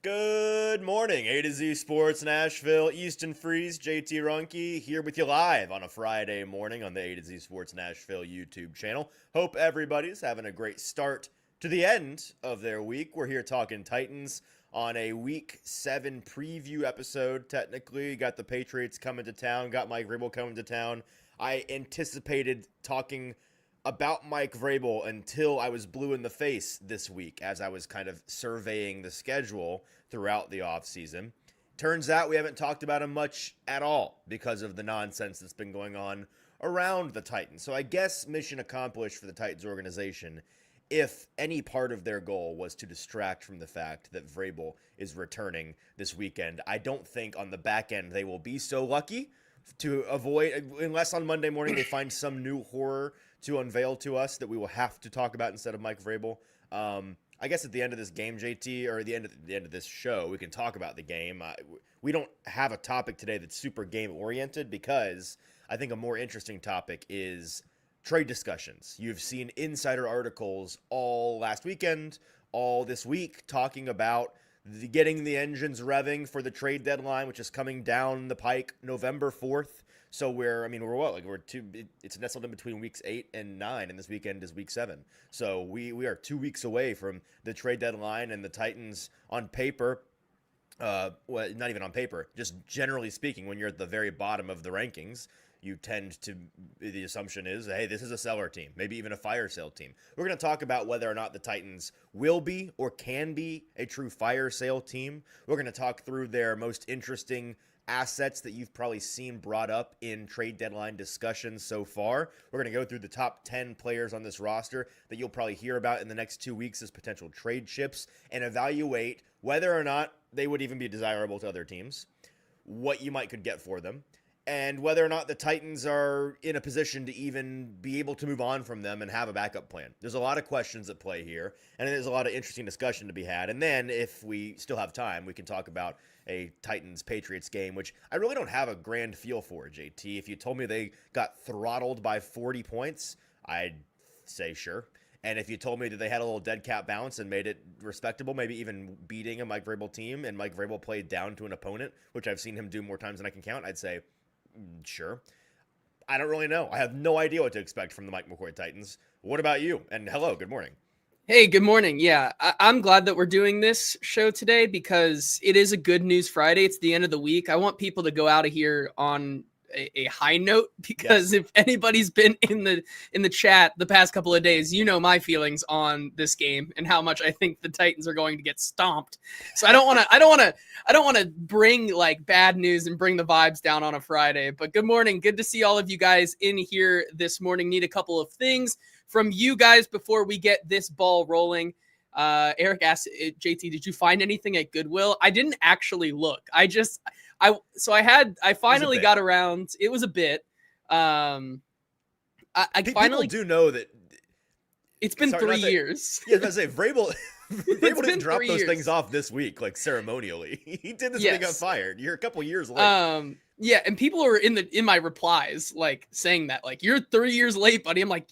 Good morning, A to Z Sports Nashville, Easton Freeze, JT Runke here with you live on a Friday morning on the A to Z Sports Nashville YouTube channel. Hope everybody's having a great start to the end of their week. We're here talking Titans on a Week 7 preview episode, technically. Got the Patriots coming to town, got Mike Vrabel coming to town. I anticipated talking about Mike Vrabel until I was blue in the face this week as I was kind of surveying the schedule throughout the offseason. Turns out we haven't talked about him much at all because of the nonsense that's been going on around the Titans. So I guess mission accomplished for the Titans organization if any part of their goal was to distract from the fact that Vrabel is returning this weekend. I don't think on the back end they will be so lucky to avoid, unless on Monday morning they find some new horror to unveil to us that we will have to talk about instead of Mike Vrabel. I guess at the end of this game, JT, or at the end of this show, we can talk about the game. We don't have a topic today that's super game oriented because I think a more interesting topic is trade discussions. You've seen insider articles all last weekend, all this week, talking about getting the engines revving for the trade deadline, which is coming down the pike November 4th. So it's nestled in between weeks 8 and 9, and this weekend is week 7. So we are 2 weeks away from the trade deadline, and the Titans on paper, well, not even on paper, just generally speaking, when you're at the very bottom of the rankings, you tend to, the assumption is, hey, this is a seller team, maybe even a fire sale team. We're going to talk about whether or not the Titans will be or can be a true fire sale team. We're going to talk through their most interesting assets that you've probably seen brought up in trade deadline discussions so far. We're going to go through the top 10 players on this roster that you'll probably hear about in the next 2 weeks as potential trade chips and evaluate whether or not they would even be desirable to other teams, what you might could get for them, and whether or not the Titans are in a position to even be able to move on from them and have a backup plan. There's a lot of questions at play here, and there's a lot of interesting discussion to be had. And then, if we still have time, we can talk about a Titans-Patriots game, which I really don't have a grand feel for, JT. If you told me they got throttled by 40 points, I'd say sure. And if you told me that they had a little dead cat bounce and made it respectable, maybe even beating a Mike Vrabel team, and Mike Vrabel played down to an opponent, which I've seen him do more times than I can count, I'd say, sure. I don't really know. I have no idea what to expect from the Mike McCoy Titans. What about you? And hello, good morning. Hey, good morning. Yeah, I'm glad that we're doing this show today because it is a good news Friday. It's the end of the week. I want people to go out of here on a high note because If anybody's been in the chat the past couple of days, you know my feelings on this game and how much I think the Titans are going to get stomped. So I don't want to bring like bad news and bring the vibes down on a Friday. But good morning. Good to see all of you guys in here this morning. Need a couple of things from you guys before we get this ball rolling. Eric asked, JT, did you find anything at Goodwill? I didn't actually look. I finally got around. It was a bit. I finally do know that it's been 3 years. Yeah, I was gonna say Vrabel didn't drop those things off this week, like ceremonially. He did this when he got fired. You're a couple years late. Yeah, and people were in my replies like saying that, like, you're 3 years late, buddy. I'm like,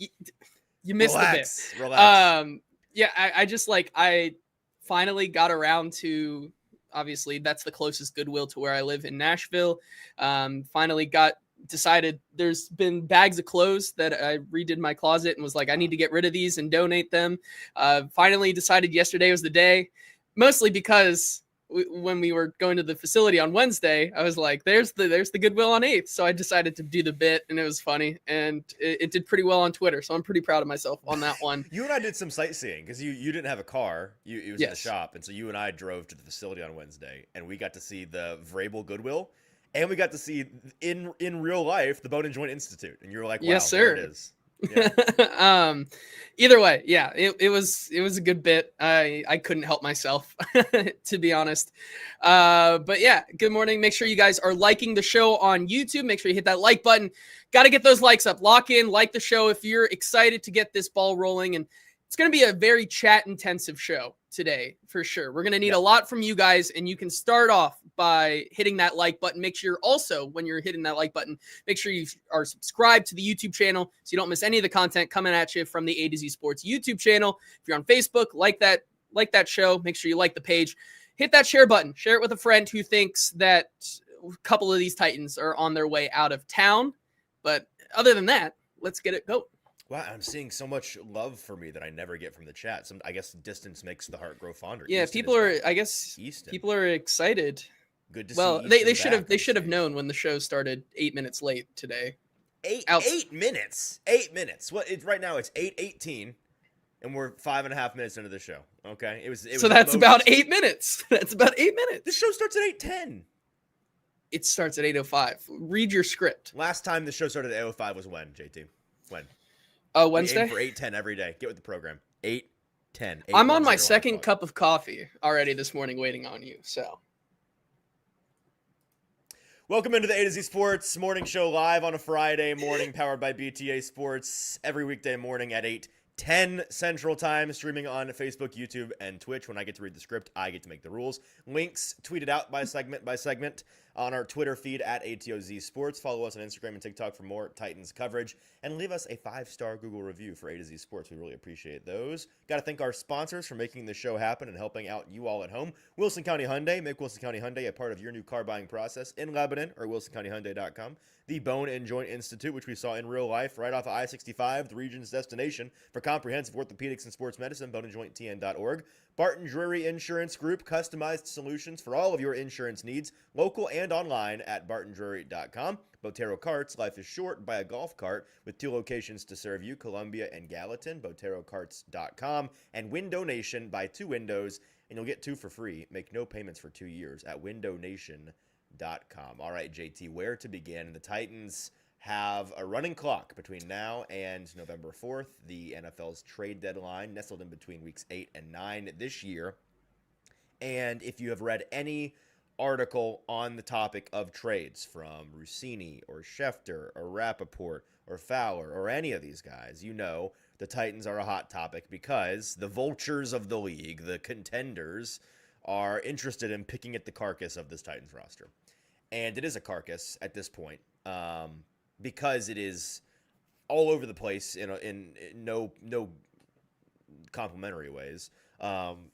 you missed a bit. Relax. Yeah, I finally got around to. Obviously, that's the closest Goodwill to where I live in Nashville. Finally decided there's been bags of clothes that I redid my closet and was like, I need to get rid of these and donate them. Finally decided yesterday was the day, mostly because when we were going to the facility on Wednesday, I was like, there's the Goodwill on 8th. So I decided to do the bit, and it was funny, and it did pretty well on Twitter. So I'm pretty proud of myself on that one. You and I did some sightseeing because you didn't have a car. It was in the shop. And so you and I drove to the facility on Wednesday, and we got to see the Vrabel Goodwill, and we got to see in real life the Bone and Joint Institute. And you were like, wow, yes, sir. There it is. Yeah. Either way, yeah, it was a good bit. I couldn't help myself, to be honest. But yeah, good morning. Make sure you guys are liking the show on YouTube. Make sure you hit that like button. Got to get those likes up. Lock in, like the show if you're excited to get this ball rolling. And it's going to be a very chat intensive show today for sure. We're going to need a lot from you guys, and you can start off by hitting that like button. Make sure also when you're hitting that like button, make sure you are subscribed to the YouTube channel so you don't miss any of the content coming at you from the A to Z Sports YouTube channel. If you're on Facebook, like that show, make sure you like the page. hit that share button. Share it with a friend who thinks that a couple of these Titans are on their way out of town. But other than that, let's get it going. Wow, I'm seeing so much love for me that I never get from the chat. I guess distance makes the heart grow fonder. Yeah, Easton people is are. back. I guess Easton. people are excited. Good to Well, see. they Easton should back have on known when the show started 8 minutes late today. stage. Out- 8 minutes. 8 minutes. What? Right now it's 8:18, and we're 5.5 minutes into the show. Okay, it was. So that's about 8 minutes. That's about 8 minutes. The show starts at 8:10. It starts at 8:05. Read your script. Last time the show started at 8:05 was when, JT? When? Wednesday? We aim for 8:10 every day. Get with the program. 8:10. I'm on my second cup of coffee already this morning waiting on you. So, welcome into the A to Z Sports morning show live on a Friday morning, powered by BTA Sports, every weekday morning at 8:10 Central Time, streaming on Facebook, YouTube, and Twitch. When I get to read the script, I get to make the rules. Links tweeted out by segment on our Twitter feed at ATOZ Sports. Follow us on Instagram and TikTok for more Titans coverage. And leave us a 5-star Google review for A to Z Sports. We really appreciate those. Got to thank our sponsors for making the show happen and helping out you all at home. Wilson County Hyundai. Make Wilson County Hyundai a part of your new car buying process in Lebanon or WilsonCountyHyundai.com. The Bone and Joint Institute, which we saw in real life right off of I-65, the region's destination for comprehensive orthopedics and sports medicine, boneandjointtn.org. Barton Drury Insurance Group, customized solutions for all of your insurance needs, local and online at bartondrury.com. Botero Carts, life is short. Buy a golf cart with 2 locations to serve you, Columbia and Gallatin, boterocarts.com. And Window Nation, buy 2 windows, and you'll get 2 for free. Make no payments for 2 years at windownation.com. All right, JT, where to begin? The Titans have a running clock between now and November 4th, the NFL's trade deadline, nestled in between weeks 8 and 9 this year. And if you have read any article on the topic of trades from Rossini or Schefter or Rappaport or Fowler or any of these guys, you know the Titans are a hot topic because the vultures of the league, the contenders, are interested in picking at the carcass of this Titans roster. And it is a carcass at this point because it is all over the place in no complimentary ways.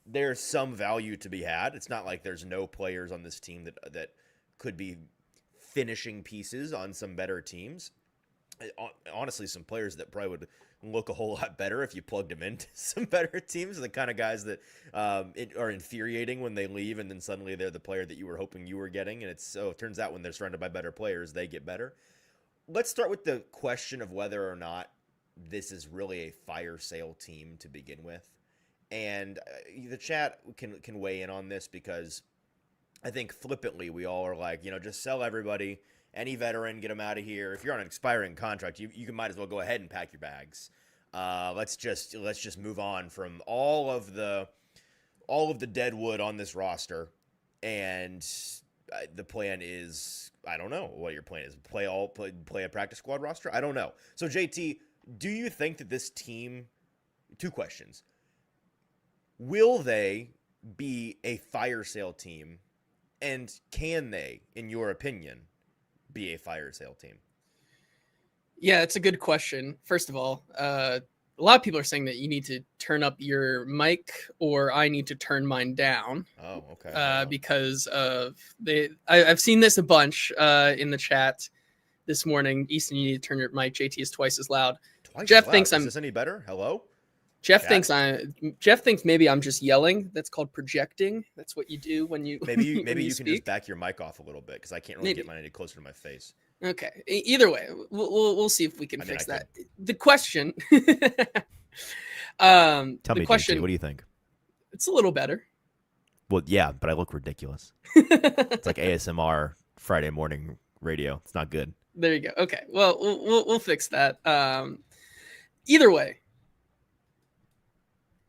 There's some value to be had. It's not like there's no players on this team that could be finishing pieces on some better teams. Honestly, some players that probably would look a whole lot better if you plugged them into some better teams. The kind of guys that are infuriating when they leave and then suddenly they're the player that you were hoping you were getting. And it turns out when they're surrounded by better players, they get better. Let's start with the question of whether or not this is really a fire sale team to begin with. And the chat can weigh in on this because I think flippantly we all are like, just sell everybody, any veteran, get them out of here. If you're on an expiring contract, you might as well go ahead and pack your bags. Let's just move on from all of the dead wood on this roster. And the plan is, I don't know what your plan is. Play a practice squad roster? I don't know. So JT, do you think that this team, 2 questions. Will they be a fire sale team? And can they, in your opinion, be a fire sale team? Yeah, it's a good question. First of all, a lot of people are saying that you need to turn up your mic or I need to turn mine down. Oh, okay. Because of I've seen this a bunch in the chat this morning. Easton, you need to turn your mic. JT is twice as loud. Jeff thinks Is this any better? Hello? Jeff thinks maybe I'm just yelling. That's called projecting. That's what you do when you maybe you can speak. just back your mic off a little bit because I can't really get mine any closer to my face. Okay. Either way, we'll see if we can fix that. The question. Tell me, question. JT, what do you think? It's a little better. Well, yeah, but I look ridiculous. It's like ASMR Friday morning radio. It's not good. There you go. Okay. Well, we'll fix that. Either way.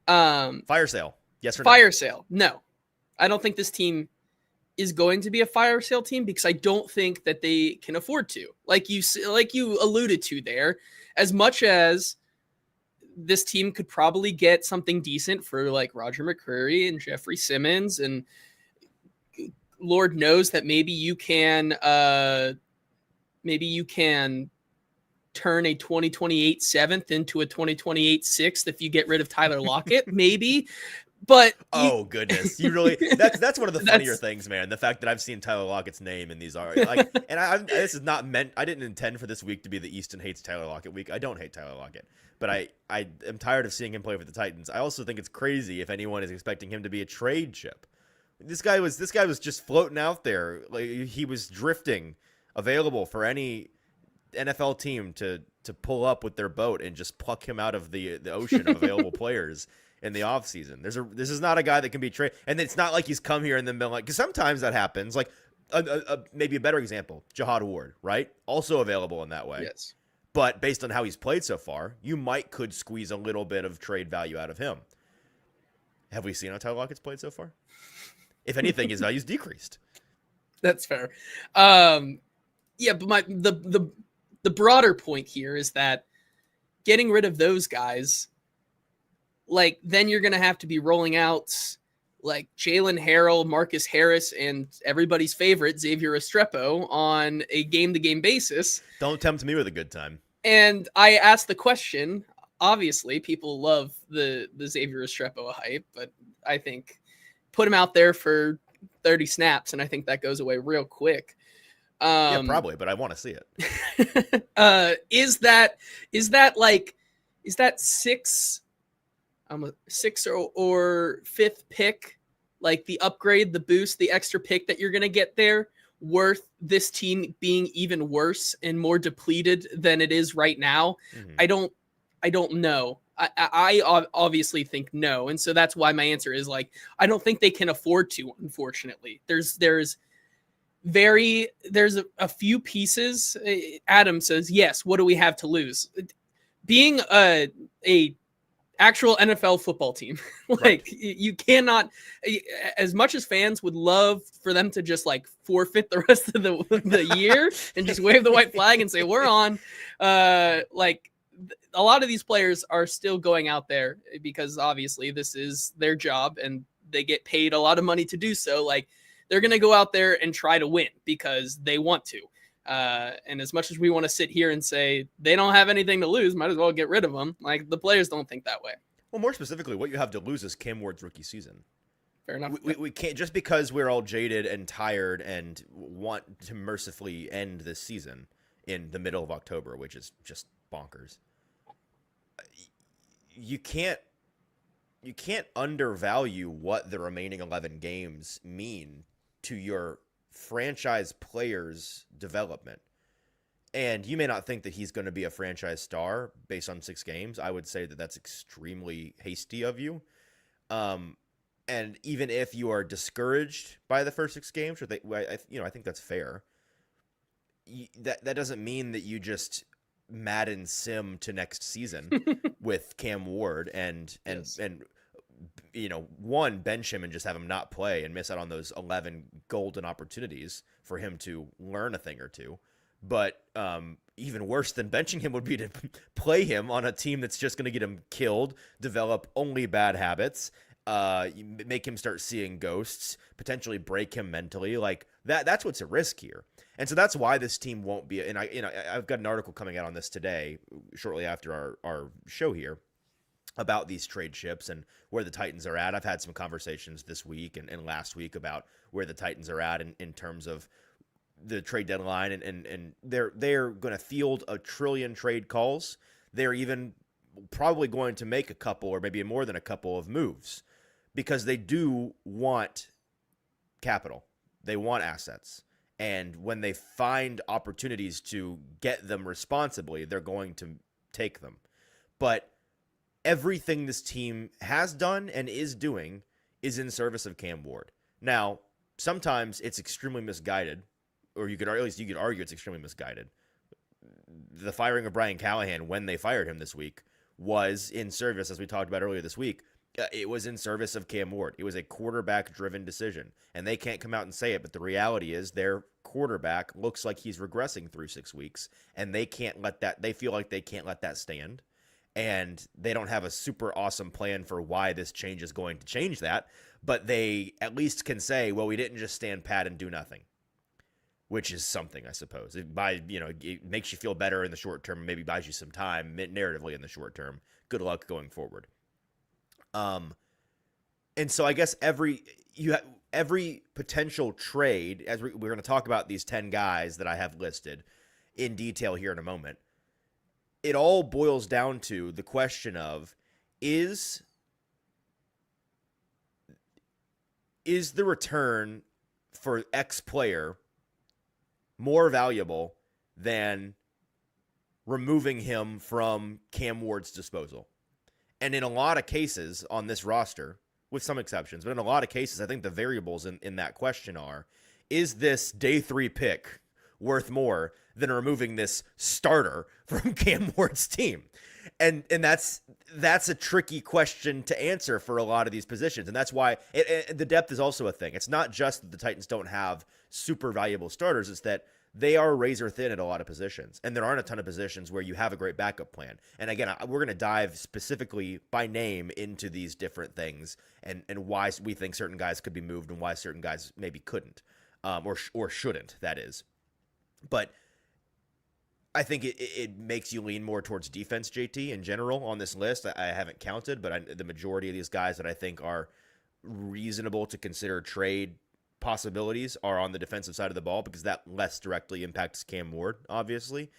Fire sale. Yes or no? Fire sale. No. I don't think this team is going to be a fire sale team because I don't think that they can afford to. Like you alluded to there, as much as this team could probably get something decent for like Roger McCreary and Jeffrey Simmons, and Lord knows that maybe you can turn a 2028 7th into a 2028 6th if you get rid of Tyler Lockett, maybe. But Oh goodness, you really that's one of the funnier that's things, man. The fact that I've seen Tyler Lockett's name in these are like, and this is not meant. I didn't intend for this week to be the Easton hates Tyler Lockett week. I don't hate Tyler Lockett, but I am tired of seeing him play for the Titans. I also think it's crazy if anyone is expecting him to be a trade chip. This guy was just floating out there, like he was drifting, available for any NFL team to pull up with their boat and just pluck him out of the ocean of available players in the offseason. This is not a guy that can be traded. And it's not like he's come here and then been like, because sometimes that happens. Like maybe a better example, Jihad Ward, right? Also available in that way. yes. But based on how he's played so far, you could squeeze a little bit of trade value out of him. Have we seen how Tyler Lockett's played so far? If anything, his value's decreased. That's fair. Yeah, but the broader point here is that getting rid of those guys, like, then you're going to have to be rolling out like Jalen Harrell, Marcus Harris, and everybody's favorite Xavier Restrepo on a game-to-game basis. Don't tempt me with a good time. And I asked the question, obviously people love the Xavier Restrepo hype, but I think put him out there for 30 snaps, and I think that goes away real quick. Yeah, probably, but I want to see it. Is that sixth or fifth pick, like the upgrade, the boost, the extra pick that you're going to get there, worth this team being even worse and more depleted than it is right now? Mm-hmm. I don't know. I obviously think no. And so that's why my answer is like, I don't think they can afford to, unfortunately. There's a few pieces. Adam says, yes, what do we have to lose? Being a actual NFL football team, like right. You cannot, as much as fans would love for them to just like forfeit the rest of the year and just wave the white flag and say, we're on, like, a lot of these players are still going out there because obviously this is their job and they get paid a lot of money to do so. Like, they're going to go out there and try to win because they want to. And as much as we want to sit here and say they don't have anything to lose, might as well get rid of them. Like, the players don't think that way. Well, more specifically, what you have to lose is Cam Ward's rookie season. Fair enough. We can't, just because we're all jaded and tired and want to mercifully end this season in the middle of October, which is just bonkers. You can't undervalue what the remaining 11 games mean to your franchise players' development. And you may not think that he's going to be a franchise star based on 6 games. I would say that that's extremely hasty of you. And even if you are discouraged by the first 6 games, I think that's fair. That doesn't mean that you just Madden sim to next season with Cam Ward and yes. and one, bench him and just have him not play and miss out on those 11 golden opportunities for him to learn a thing or two. But even worse than benching him would be to play him on a team that's just going to get him killed, develop only bad habits, make him start seeing ghosts, potentially break him mentally. Like that's what's at risk here. And so that's why this team won't be. And I've got an article coming out on this today, shortly after our show here, about these trade ships and where the Titans are at. I've had some conversations this week and last week about where the Titans are at in terms of the trade deadline, and they're going to field 1 trillion trade calls. They're even probably going to make a couple, or maybe more than a couple, of moves, because they do want capital. They want assets. And when they find opportunities to get them responsibly, they're going to take them. But everything this team has done and is doing is in service of Cam Ward. Now, sometimes it's extremely misguided, or you could argue it's extremely misguided. The firing of Brian Callahan, when they fired him this week, was in service, as we talked about earlier this week. It was in service of Cam Ward. It was a quarterback-driven decision, and they can't come out and say it, but the reality is their quarterback looks like he's regressing through 6 weeks, and they can't let that. They feel like they can't let that stand, and they don't have a super awesome plan for why this change is going to change that, but they at least can say, well, we didn't just stand pat and do nothing, which is something, I suppose. It makes you feel better in the short term, maybe buys you some time narratively in the short term. Good luck going forward. And so I guess every potential trade, as we're going to talk about these 10 guys that I have listed in detail here in a moment, it all boils down to the question of is the return for X player more valuable than removing him from Cam Ward's disposal? And in a lot of cases on this roster, with some exceptions, but in a lot of cases, I think the variables in that question are, is this day 3 pick worth more than removing this starter from Cam Ward's team? And that's a tricky question to answer for a lot of these positions. And that's why the depth is also a thing. It's not just that the Titans don't have super valuable starters. It's that they are razor thin at a lot of positions. And there aren't a ton of positions where you have a great backup plan. And again, we're going to dive specifically by name into these different things and why we think certain guys could be moved and why certain guys maybe couldn't, or shouldn't, that is. But I think it makes you lean more towards defense, JT, in general on this list. I haven't counted, but the majority of these guys that I think are reasonable to consider trade possibilities are on the defensive side of the ball, because that less directly impacts Cam Ward, obviously.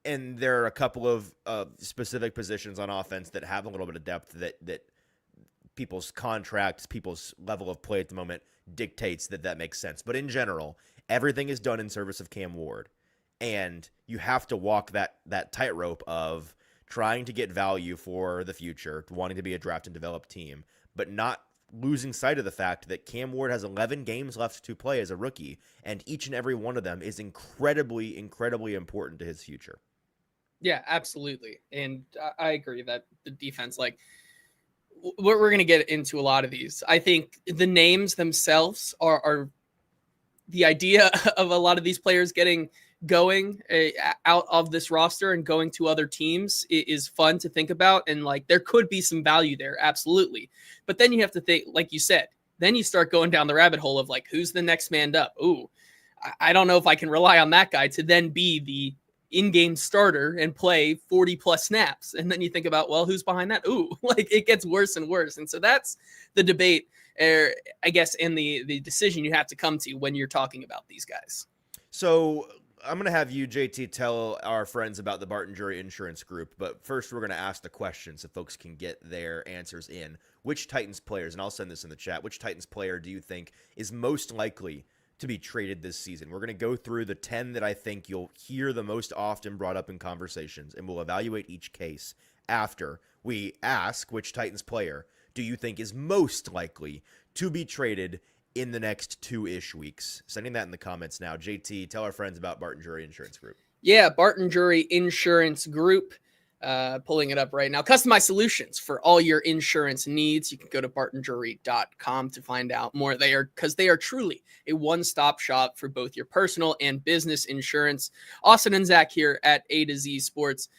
And there are a couple of specific positions on offense that have a little bit of depth that people's contracts, people's level of play at the moment dictates that makes sense. But in general, everything is done in service of Cam Ward. And you have to walk that tightrope of trying to get value for the future, wanting to be a draft and develop team, but not losing sight of the fact that Cam Ward has 11 games left to play as a rookie, and each and every one of them is incredibly, incredibly important to his future. Yeah, absolutely. And I agree that the defense, like, we're going to get into a lot of these. I think the names themselves are the idea of a lot of these players going out of this roster and going to other teams is fun to think about. And like, there could be some value there. Absolutely. But then you have to think, like you said, then you start going down the rabbit hole of like, who's the next man up? Ooh, I don't know if I can rely on that guy to then be the in-game starter and play 40 plus snaps. And then you think about, well, who's behind that? Ooh, like it gets worse and worse. And so that's the debate, I guess, and the decision you have to come to when you're talking about these guys. So I'm going to have you, JT, tell our friends about the Barton Jury Insurance Group. But first, we're going to ask the question so folks can get their answers in. Which Titans players, and I'll send this in the chat, which Titans player do you think is most likely to be traded this season? We're going to go through the 10 that I think you'll hear the most often brought up in conversations, and we'll evaluate each case after we ask which Titans player do you think is most likely to be traded in the next 2-ish weeks. Sending that in the comments now. JT, tell our friends about Barton Jury Insurance Group. Yeah, Barton Jury Insurance Group. Pulling it up right now. Customized solutions for all your insurance needs. You can go to bartonjury.com to find out more. They are truly a one-stop shop for both your personal and business insurance. Austin and Zach here at A to Z Sports.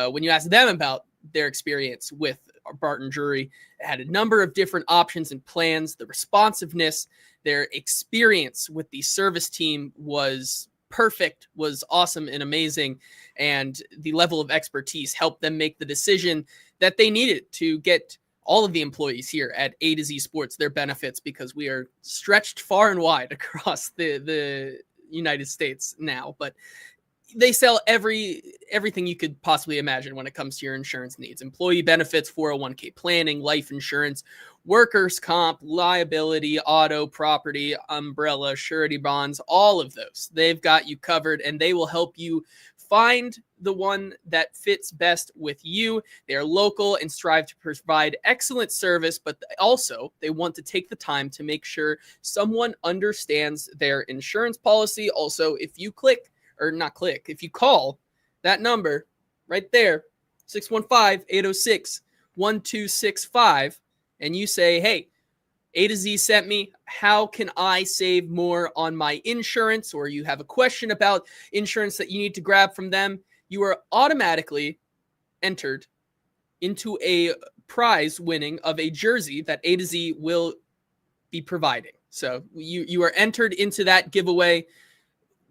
When you ask them about their experience with Barton Jury, had a number of different options and plans. The responsiveness, their experience with the service team was perfect, was awesome and amazing. And the level of expertise helped them make the decision that they needed to get all of the employees here at A to Z Sports their benefits, because we are stretched far and wide across the United States now. But they sell everything you could possibly imagine when it comes to your insurance needs. Employee benefits, 401k planning, life insurance, workers' comp, liability, auto, property, umbrella, surety bonds, all of those. They've got you covered, and they will help you find the one that fits best with you. They are local and strive to provide excellent service, but also they want to take the time to make sure someone understands their insurance policy. Also, if you if you call that number right there, 615-806-1265, and you say, hey, A to Z sent me, how can I save more on my insurance? Or you have a question about insurance that you need to grab from them, you are automatically entered into a prize winning of a jersey that A to Z will be providing. So you are entered into that giveaway.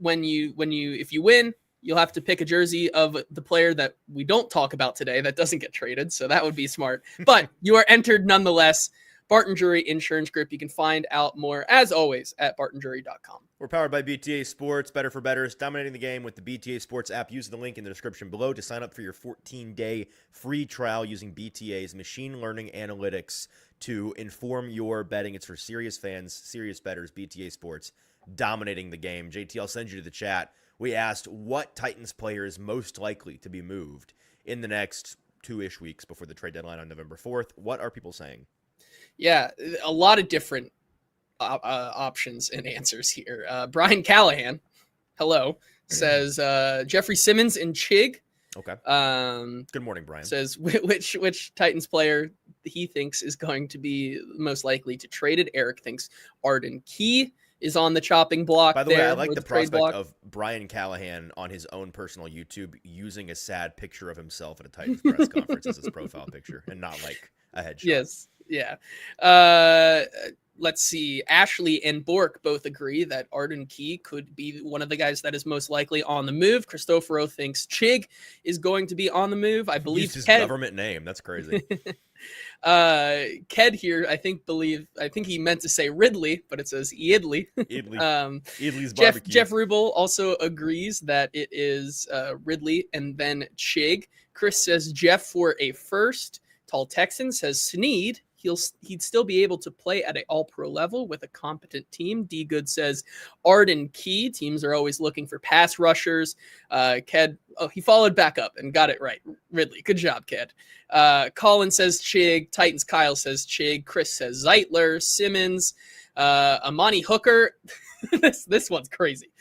If you win, you'll have to pick a jersey of the player that we don't talk about today that doesn't get traded. So that would be smart, but you are entered nonetheless. Barton Jury Insurance Group. You can find out more, as always, at bartonjury.com. We're powered by BTA Sports, better for bettors, dominating the game with the BTA Sports app. Use the link in the description below to sign up for your 14-day free trial using BTA's machine learning analytics to inform your betting. It's for serious fans, serious bettors, BTA Sports, dominating the game. JT, I'll send you to the chat. We asked what Titans player is most likely to be moved in the next 2-ish weeks before the trade deadline on November 4th. What are people saying? Yeah, a lot of different options and answers here. Brian Callahan, hello, says Jeffrey Simmons and Chig. Okay. Good morning, Brian. Says which Titans player he thinks is going to be most likely to trade it. Eric thinks Arden Key is on the chopping block. By the way, I like the the prospect of Brian Callahan on his own personal YouTube using a sad picture of himself at a Titans press conference as his profile picture and not like a headshot. Yes. Yeah. Let's see. Ashley and Bork both agree that Arden Key could be one of the guys that is most likely on the move. Cristoforo thinks Chig is going to be on the move. I believe his government name. That's crazy. Ked here, I think he meant to say Ridley, but it says Idley. Idley's barbecue. Jeff Rubel also agrees that it is Ridley and then Chig. Chris says Jeff for a first. Tall Texan says Sneed. He'd still be able to play at an all-pro level with a competent team. D Good says Arden Key. Teams are always looking for pass rushers. Ked, he followed back up and got it right. Ridley, good job, Ked. Colin says Chig. Titans Kyle says Chig. Chris says Zeitler. Simmons. Amani Hooker. this one's crazy.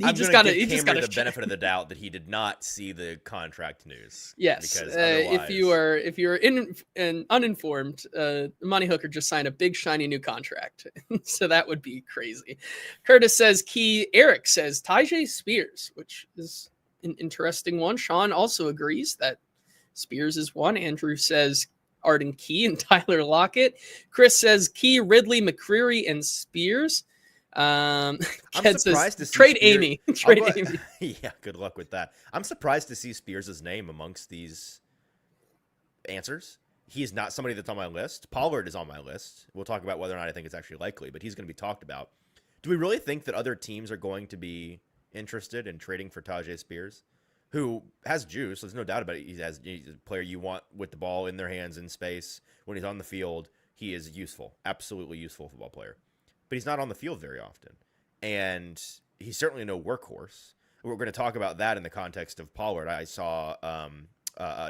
He just got the benefit of the doubt that he did not see the contract news. Yes, because if you are uninformed, Monty Hooker just signed a big shiny new contract, so that would be crazy. Curtis says Key. Eric says Tyjae Spears, which is an interesting one. Sean also agrees that Spears is one. Andrew says Arden Key and Tyler Lockett. Chris says Key, Ridley, McCreary, and Spears. I'm surprised to see trade Spears. Amy. Trade Amy. Yeah, good luck with that. I'm surprised to see Spears' name amongst these answers. He is not somebody that's on my list. Pollard is on my list. We'll talk about whether or not I think it's actually likely, but he's going to be talked about. Do we really think that other teams are going to be interested in trading for Tyjae Spears, who has juice? There's no doubt about it. He's a player you want with the ball in their hands in space. When he's on the field, he is useful, absolutely useful football player. But he's not on the field very often. And he's certainly no workhorse. We're going to talk about that in the context of Pollard. I saw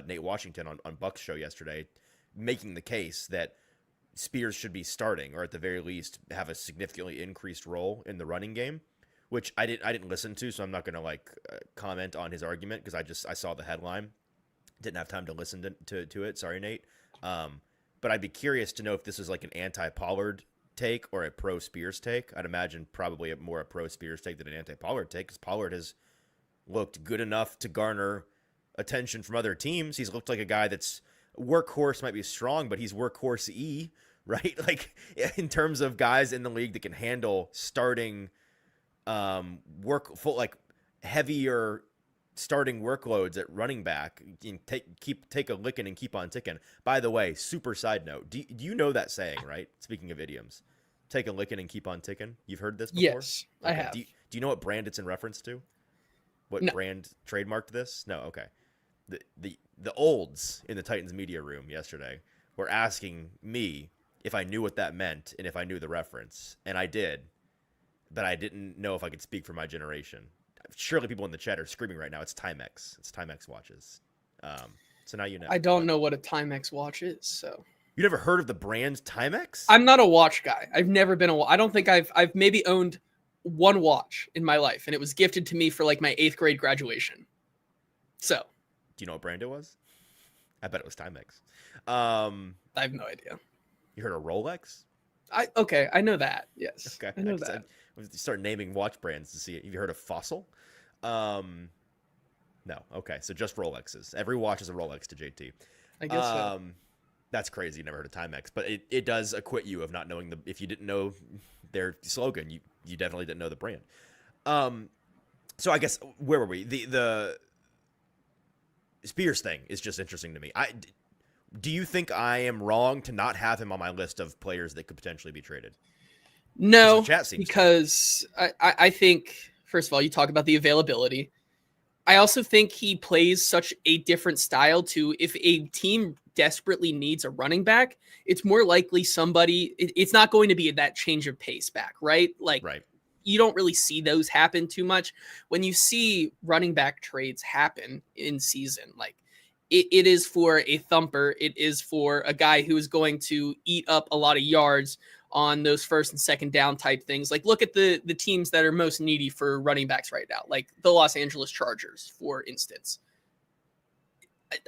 Nate Washington on Buck's show yesterday making the case that Spears should be starting, or at the very least have a significantly increased role in the running game, which I didn't listen to, so I'm not going to comment on his argument because I saw the headline. Didn't have time to listen to it. Sorry, Nate. But I'd be curious to know if this is like an anti-Pollard take or a pro Spears take. I'd imagine probably more a pro Spears take than an anti-Pollard take, because Pollard has looked good enough to garner attention from other teams. He's looked like a guy that's workhorse, might be strong, but he's workhorse-y, right? Like in terms of guys in the league that can handle starting heavier starting workloads at running back. You take a licking and keep on ticking. By the way, super side note, do you know that saying, right? Speaking of idioms, take a licking and keep on ticking. You've heard this before? Yes, okay. I have. Do you know what brand it's in reference to? What brand trademarked this? No, okay. The olds in the Titans media room yesterday were asking me if I knew what that meant and if I knew the reference, and I did, but I didn't know if I could speak for my generation. Surely people in the chat are screaming right now. It's Timex. It's Timex watches. So now you know. I don't know what a Timex watch is, so. You never heard of the brand Timex? I'm not a watch guy. I've never been I don't think I've maybe owned one watch in my life, and it was gifted to me for like my 8th grade graduation. So. Do you know what brand it was? I bet it was Timex. I have no idea. You heard of Rolex? I know that. Yes. Okay. I know that. Start naming watch brands to see it. Have you heard of Fossil? No. Okay. So just Rolexes. Every watch is a Rolex to JT. I guess so. That's crazy. You never heard of Timex, but it does acquit you of not knowing if you didn't know their slogan, you definitely didn't know the brand. So I guess where were we? The Spears thing is just interesting to me. Do you think I am wrong to not have him on my list of players that could potentially be traded? Because the No, chat seems to. because I think, first of all, you talk about the availability. I also think he plays such a different style to if a team desperately needs a running back, it's more likely it's not going to be that change of pace back, right? Like Right. you don't really see those happen too much. When you see running back trades happen in season, like it is for a thumper. It is for a guy who is going to eat up a lot of yards on those first and second down type things. Like look at the teams that are most needy for running backs right now, like the Los Angeles Chargers, for instance.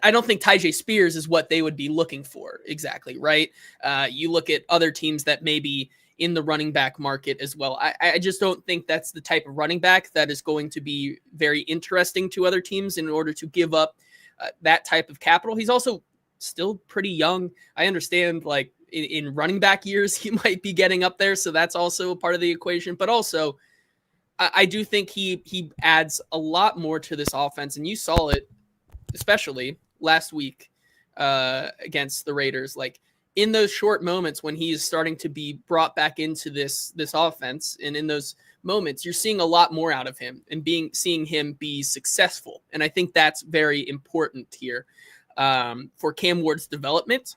I don't think Tyjae Spears is what they would be looking for exactly, right? You look at other teams that may be in the running back market as well. I just don't think that's the type of running back that is going to be very interesting to other teams in order to give up that type of capital. He's also still pretty young. I understand, like, in running back years, he might be getting up there. So that's also a part of the equation. But also, I do think he adds a lot more to this offense. And you saw it, especially last week against the Raiders. Like, in those short moments when he is starting to be brought back into this offense, and in those moments, you're seeing a lot more out of him and seeing him be successful. And I think that's very important here for Cam Ward's development.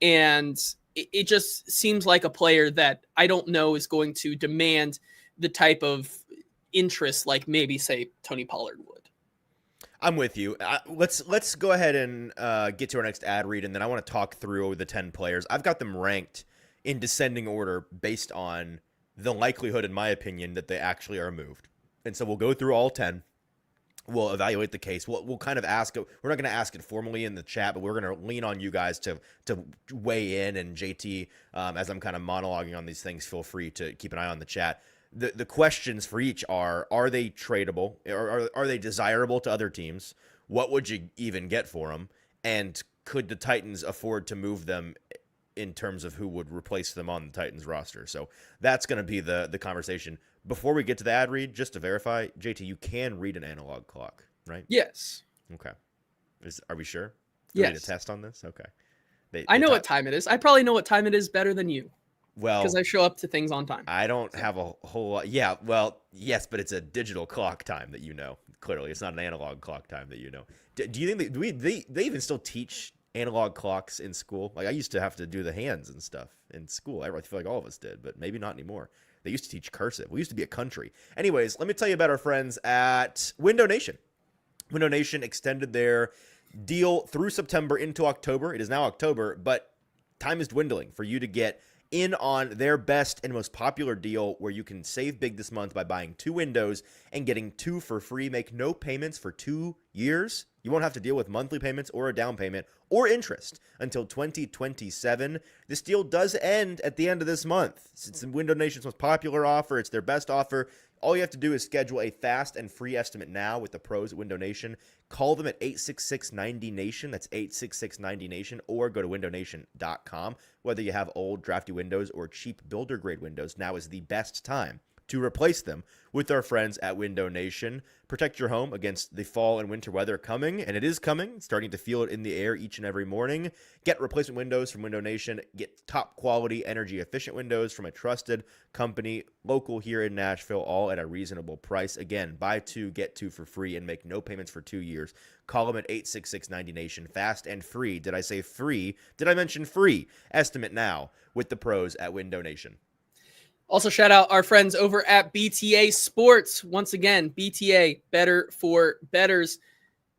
And it just seems like a player that I don't know is going to demand the type of interest like maybe, say, Tony Pollard would. I'm with you. Let's go ahead and get to our next ad read, and then I want to talk through the 10 players. I've got them ranked in descending order based on the likelihood, in my opinion, that they actually are moved. And so we'll go through all 10. We'll evaluate the case. We'll kind of ask it. We're not going to ask it formally in the chat, but we're going to lean on you guys to weigh in. And JT, as I'm kind of monologuing on these things, feel free to keep an eye on the chat. The questions for each are they tradable? Or are they desirable to other teams? What would you even get for them? And could the Titans afford to move them in terms of who would replace them on the Titans roster? So that's going to be the conversation. Before we get to the ad read, just to verify, JT, you can read an analog clock, right? Yes. Okay. Are we sure? Yes. We need a test on this? Okay. I know what time it is. I probably know what time it is better than you. Well, because I show up to things on time. I don't have a whole lot. Yeah, well, yes, but it's a digital clock time that you know. Clearly, it's not an analog clock time that you know. Do you think they even still teach analog clocks in school? Like I used to have to do the hands and stuff in school. I feel like all of us did, but maybe not anymore. They used to teach cursive. We used to be a country. Anyways, let me tell you about our friends at Window Nation. Window Nation extended their deal through September into October. It is now October, but time is dwindling for you to get in on their best and most popular deal where you can save big this month by buying 2 windows and getting 2 for free. Make no payments for 2 years. You won't have to deal with monthly payments or a down payment or interest until 2027. This deal does end at the end of this month. It's Window Nation's most popular offer. It's their best offer. All you have to do is schedule a fast and free estimate now with the pros at Window Nation. Call them at 866-90-NATION. That's 866-90-NATION. Or go to windownation.com. Whether you have old, drafty windows or cheap builder-grade windows, now is the best time to replace them with our friends at Window Nation. Protect your home against the fall and winter weather coming, and it is coming. Starting to feel it in the air each and every morning. Get replacement windows from Window Nation. Get top quality, energy efficient windows from a trusted company local here in Nashville, all at a reasonable price. Again, buy 2, get 2 for free, and make no payments for 2 years. Call them at 866-90-NATION. Fast and free. Did I say free? Did I mention free? Estimate now with the pros at Window Nation. Also, shout out our friends over at BTA Sports. Once again, BTA, better for bettors.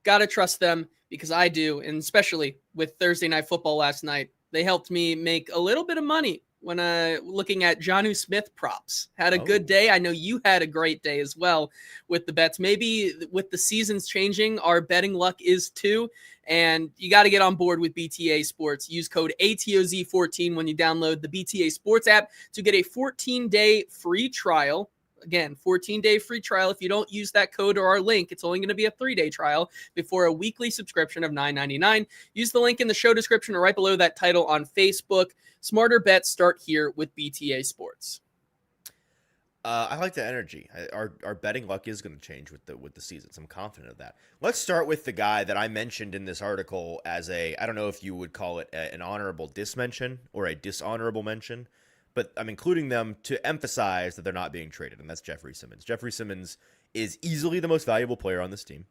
Gotta trust them because I do, and especially with Thursday Night Football last night, they helped me make a little bit of money when looking at Jonnu Smith props. Had a good day. I know you had a great day as well with the bets. Maybe with the seasons changing, our betting luck is too. And you got to get on board with BTA Sports. Use code ATOZ14 when you download the BTA Sports app to get a 14-day free trial. Again, 14-day free trial. If you don't use that code or our link, it's only going to be a 3-day trial before a weekly subscription of $9.99. Use the link in the show description or right below that title on Facebook. Smarter bets start here with BTA Sports. I like the energy. Our betting luck is going to change with the seasons. I'm confident of that. Let's start with the guy that I mentioned in this article as I don't know if you would call it an honorable dismention or a dishonorable mention, but I'm including them to emphasize that they're not being traded, and that's Jeffrey Simmons. Jeffrey Simmons is easily the most valuable player on this team.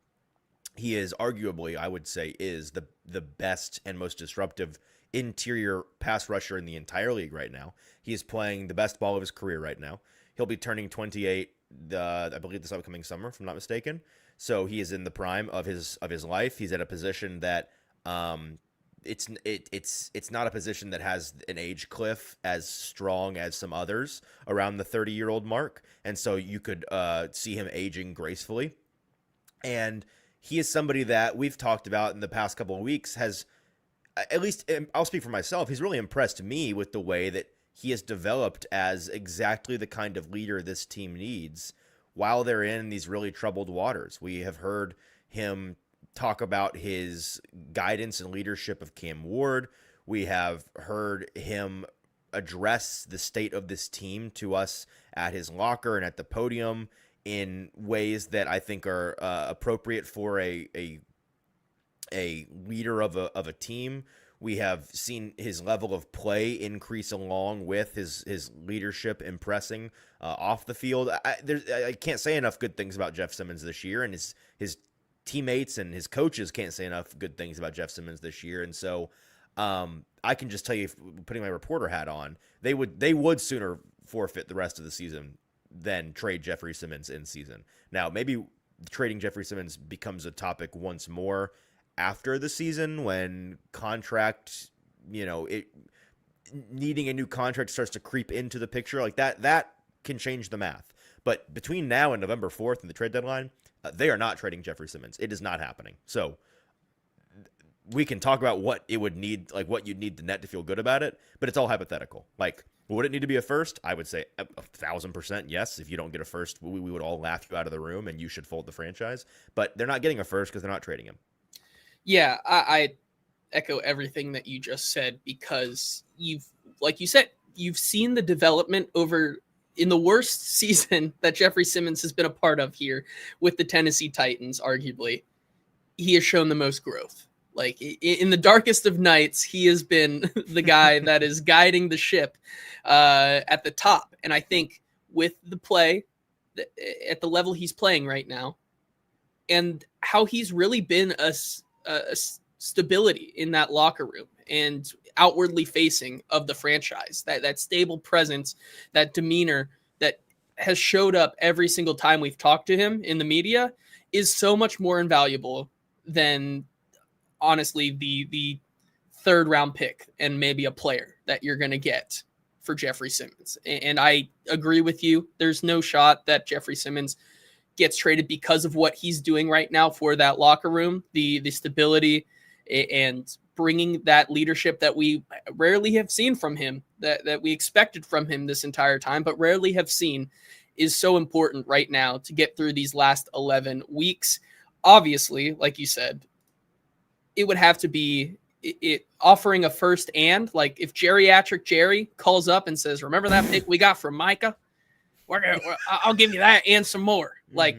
He is arguably, I would say, is the best and most disruptive interior pass rusher in the entire league right now. He is playing the best ball of his career right now. He'll be turning 28, I believe, this upcoming summer, if I'm not mistaken. So he is in the prime of his life. He's at a position that it's not a position that has an age cliff as strong as some others around the 30-year-old mark, and so you could see him aging gracefully. And he is somebody that we've talked about in the past couple of weeks has, at least I'll speak for myself, he's really impressed me with the way that he has developed as exactly the kind of leader this team needs while they're in these really troubled waters. We have heard him talk about his guidance and leadership of Cam Ward. We have heard him address the state of this team to us at his locker and at the podium in ways that I think are appropriate for a leader of a team. We have seen his level of play increase along with his leadership impressing off the field. I can't say enough good things about Jeff Simmons this year, and his teammates and his coaches can't say enough good things about Jeff Simmons this year. And so I can just tell you, putting my reporter hat on, they would sooner forfeit the rest of the season than trade Jeffrey Simmons in season. Now, maybe trading Jeffrey Simmons becomes a topic once more after the season when needing a new contract starts to creep into the picture like that can change the math. But between now and November 4th and the trade deadline, they are not trading Jeffrey Simmons. It is not happening. So we can talk about what it would need, like what you'd need the net to feel good about it, but it's all hypothetical. Like, would it need to be a first? I would say 1,000% yes. If you don't get a first, we would all laugh you out of the room and you should fold the franchise. But they're not getting a first because they're not trading him. Yeah, I echo everything that you just said because like you said, you've seen the development over in the worst season that Jeffrey Simmons has been a part of here with the Tennessee Titans, arguably. He has shown the most growth. Like in the darkest of nights, he has been the guy that is guiding the ship at the top. And I think with the play at the level he's playing right now and how he's really been a stability in that locker room and outwardly facing of the franchise, that stable presence, that demeanor that has showed up every single time we've talked to him in the media is so much more invaluable than honestly the third round pick and maybe a player that you're going to get for Jeffrey Simmons. And I agree with you. There's no shot that Jeffrey Simmons gets traded because of what he's doing right now for that locker room, the stability and bringing that leadership that we rarely have seen from him, that we expected from him this entire time, but rarely have seen, is so important right now to get through these last 11 weeks. Obviously, like you said, it would have to be it offering a first and like if geriatric Jerry calls up and says, remember that pick we got from Micah? I'll give you that and some more. Like,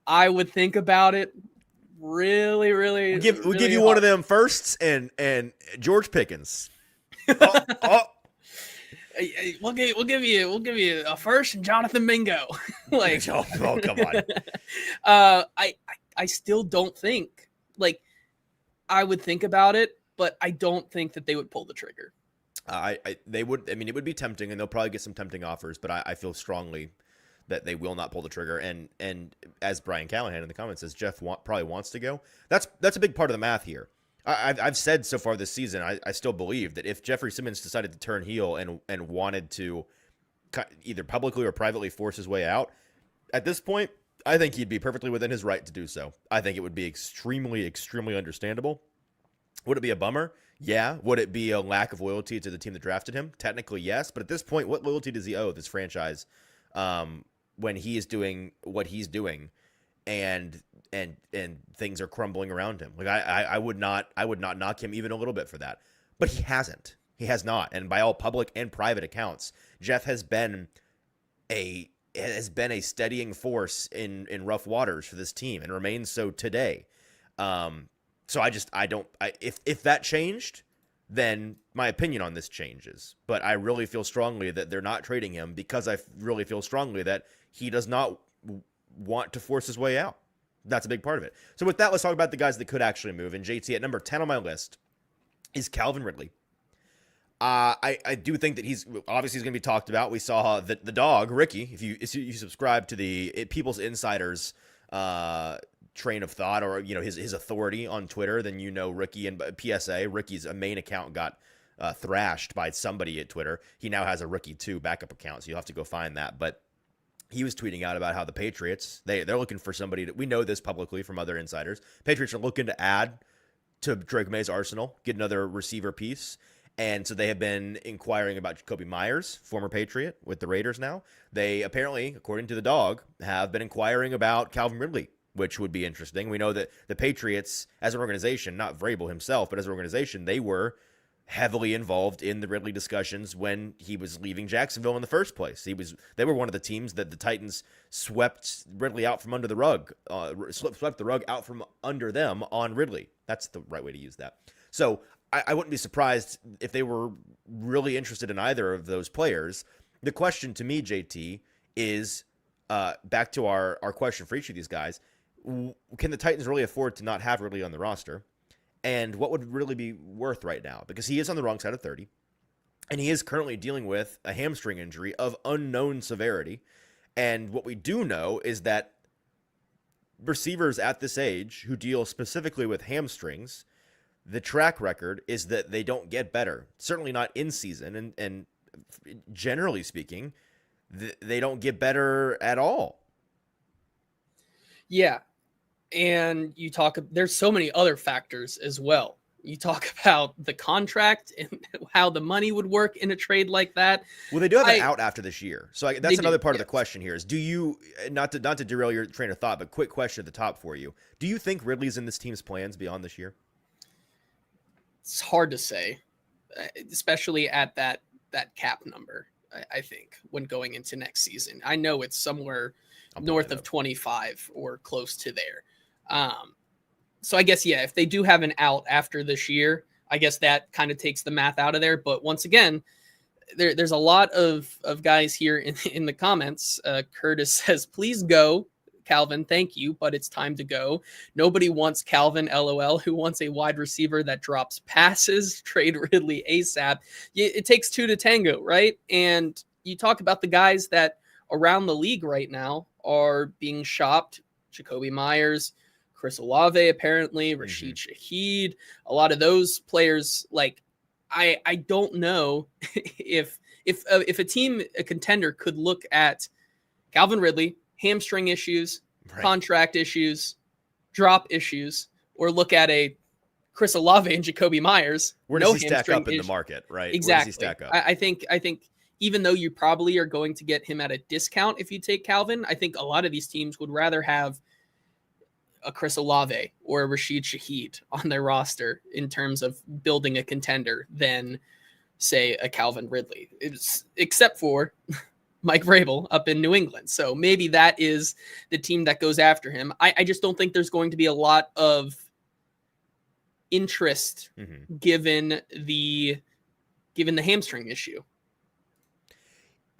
I would think about it really. We'll give you one of them firsts and George Pickens. We'll give you a first and Jonathan Mingo. Like, oh, come on. I still don't think, like, I would think about it, but I don't think that they would pull the trigger. They would. I mean, it would be tempting, and they'll probably get some tempting offers. But I feel strongly that they will not pull the trigger. And as Brian Callahan in the comments says, Jeff probably wants to go. That's a big part of the math here. I've said so far this season, I still believe that if Jeffrey Simmons decided to turn heel and wanted to either publicly or privately force his way out, at this point, I think he'd be perfectly within his right to do so. I think it would be extremely, extremely understandable. Would it be a bummer? Yeah. Would it be a lack of loyalty to the team that drafted him? Technically, yes. But at this point, what loyalty does he owe this franchise when he is doing what he's doing and things are crumbling around him? Like I would not knock him even a little bit for that. But he hasn't. He has not. And by all public and private accounts, Jeff has been a has been a steadying force in rough waters for this team and remains so today. So if that changed, then my opinion on this changes. But I really feel strongly that they're not trading him because I really feel strongly that he does not want to force his way out. That's a big part of it. So with that, let's talk about the guys that could actually move. And JT, at number 10 on my list is Calvin Ridley. I do think that he's going to be talked about. We saw the dog, Ricky, if you subscribe to the People's Insiders train of thought, or his authority on Twitter, then Ricky and PSA. Ricky's main account got thrashed by somebody at Twitter. He now has a Ricky 2 backup account, so you'll have to go find that. But he was tweeting out about how the Patriots, they're looking for somebody we know this publicly from other insiders. Patriots are looking to add to Drake May's arsenal, get another receiver piece. And so they have been inquiring about Jacoby Myers, former Patriot with the Raiders now. They apparently, according to the dog, have been inquiring about Calvin Ridley, which would be interesting. We know that the Patriots, as an organization, not Vrabel himself, but as an organization, they were heavily involved in the Ridley discussions when he was leaving Jacksonville in the first place. They were one of the teams that the Titans swept Ridley out from under the rug, swept the rug out from under them on Ridley. That's the right way to use that. So I wouldn't be surprised if they were really interested in either of those players. The question to me, JT, is back to our question for each of these guys. Can the Titans really afford to not have Ridley on the roster? And what would really be worth right now? Because he is on the wrong side of 30, and he is currently dealing with a hamstring injury of unknown severity. And what we do know is that receivers at this age who deal specifically with hamstrings, the track record is that they don't get better. Certainly not in season, and generally speaking, they don't get better at all. Yeah. And there's so many other factors as well. You talk about the contract and how the money would work in a trade like that. Well, they do have an out after this year. So that's another part of the question here is, do you, not to derail your train of thought, but quick question at the top for you. Do you think Ridley's in this team's plans beyond this year? It's hard to say, especially at that cap number, I think, when going into next season. I know it's somewhere north of 25 or close to there. So I guess, yeah, if they do have an out after this year, I guess that kind of takes the math out of there. But once again, there's a lot of guys here in the comments. Curtis says, please go, Calvin, thank you, but it's time to go. Nobody wants Calvin, LOL. Who wants a wide receiver that drops passes? Trade Ridley ASAP. It takes two to tango, right? And you talk about the guys that around the league right now are being shopped. Jacoby Myers, Chris Olave, apparently, Rashid Shaheed, a lot of those players. Like, I don't know if a team, a contender, could look at Calvin Ridley, hamstring issues, contract issues, drop issues, or look at a Chris Olave and Jacoby Myers. Where does he stack up in the market, right? Exactly. Where does he stack up? I think even though you probably are going to get him at a discount if you take Calvin, I think a lot of these teams would rather have a Chris Olave or a Rashid Shaheed on their roster in terms of building a contender than, say, a Calvin Ridley. Except for Mike Vrabel up in New England. So maybe that is the team that goes after him. I just don't think there's going to be a lot of interest given the hamstring issue.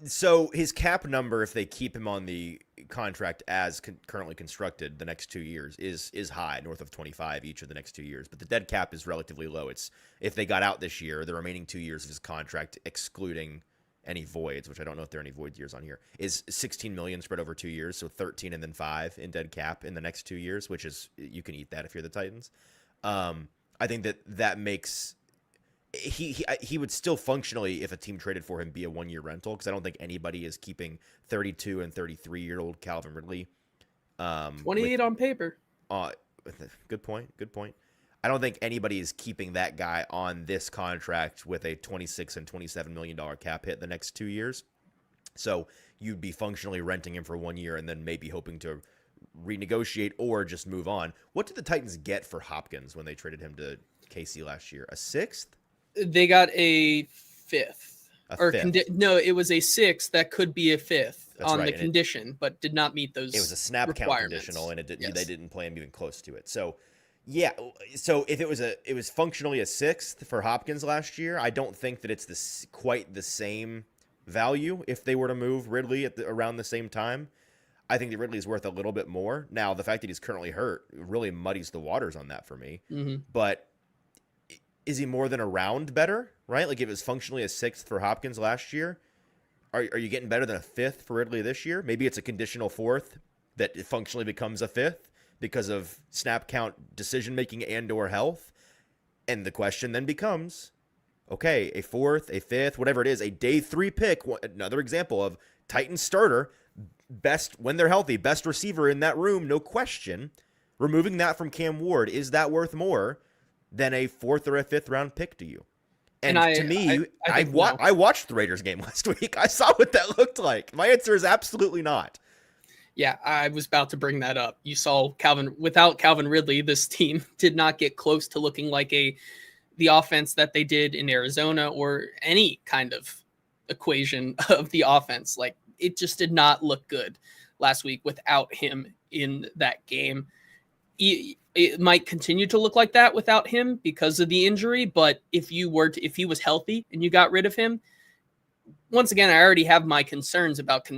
So his cap number, if they keep him on the contract as currently constructed the next 2 years, is high, north of 25 each of the next 2 years. But the dead cap is relatively low. It's, if they got out this year, the remaining 2 years of his contract, excluding any voids, which I don't know if there are any void years on here, is $16 million spread over 2 years. So 13 and then 5 in dead cap in the next 2 years, which is, you can eat that if you're the Titans. I think that makes he would still functionally, if a team traded for him, be a 1 year rental, because I don't think anybody is keeping 32 and 33-year-old Calvin Ridley. 28 on paper. Good point. I don't think anybody is keeping that guy on this contract with a $26 and $27 million cap hit the next 2 years. So you'd be functionally renting him for 1 year and then maybe hoping to renegotiate or just move on. What did the Titans get for Hopkins when they traded him to KC last year? A sixth? They got a fifth. No, it was a sixth that could be a fifth. That's on right. the And condition, but did not meet it was those a snap count requirements. conditional, and they Yes. didn't play him even close to it. So, yeah. So if it was functionally a sixth for Hopkins last year, I don't think that it's quite the same value if they were to move Ridley around the same time. I think that Ridley is worth a little bit more. Now, the fact that he's currently hurt really muddies the waters on that for me. Mm-hmm. But is he more than a round better, right? Like if it was functionally a sixth for Hopkins last year, are you getting better than a fifth for Ridley this year? Maybe it's a conditional fourth that it functionally becomes a fifth because of snap count decision-making and or health. And the question then becomes, okay, a fourth, a fifth, whatever it is, a day 3 pick, another example of Titans starter, best when they're healthy, best receiver in that room, no question. Removing that from Cam Ward, is that worth more than a fourth or a fifth round pick to you? And to me, I watched the Raiders game last week. I saw what that looked like. My answer is absolutely not. Yeah, I was about to bring that up. You saw without Calvin Ridley, this team did not get close to looking like the offense that they did in Arizona or any kind of equation of the offense. Like, it just did not look good last week without him in that game. It might continue to look like that without him because of the injury, but if he was healthy and you got rid of him, once again, I already have my concerns about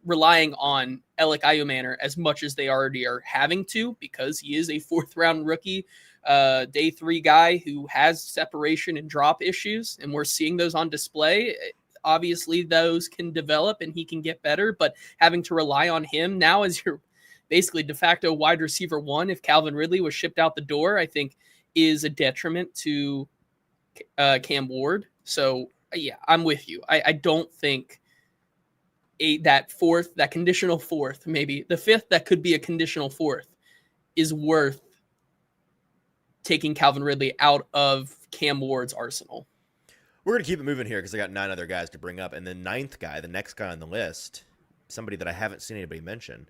relying on Alec Ayumanor as much as they already are having to, because he is a 4th round rookie, day 3 guy who has separation and drop issues, and we're seeing those on display. Obviously, those can develop and he can get better, but having to rely on him now as your basically de facto wide receiver 1, if Calvin Ridley was shipped out the door, I think is a detriment to Cam Ward. So, yeah, I'm with you. I don't think that conditional fourth, maybe the fifth that could be a conditional fourth, is worth taking Calvin Ridley out of Cam Ward's arsenal. We're going to keep it moving here because I got 9 other guys to bring up. And the 9th guy, the next guy on the list, somebody that I haven't seen anybody mention,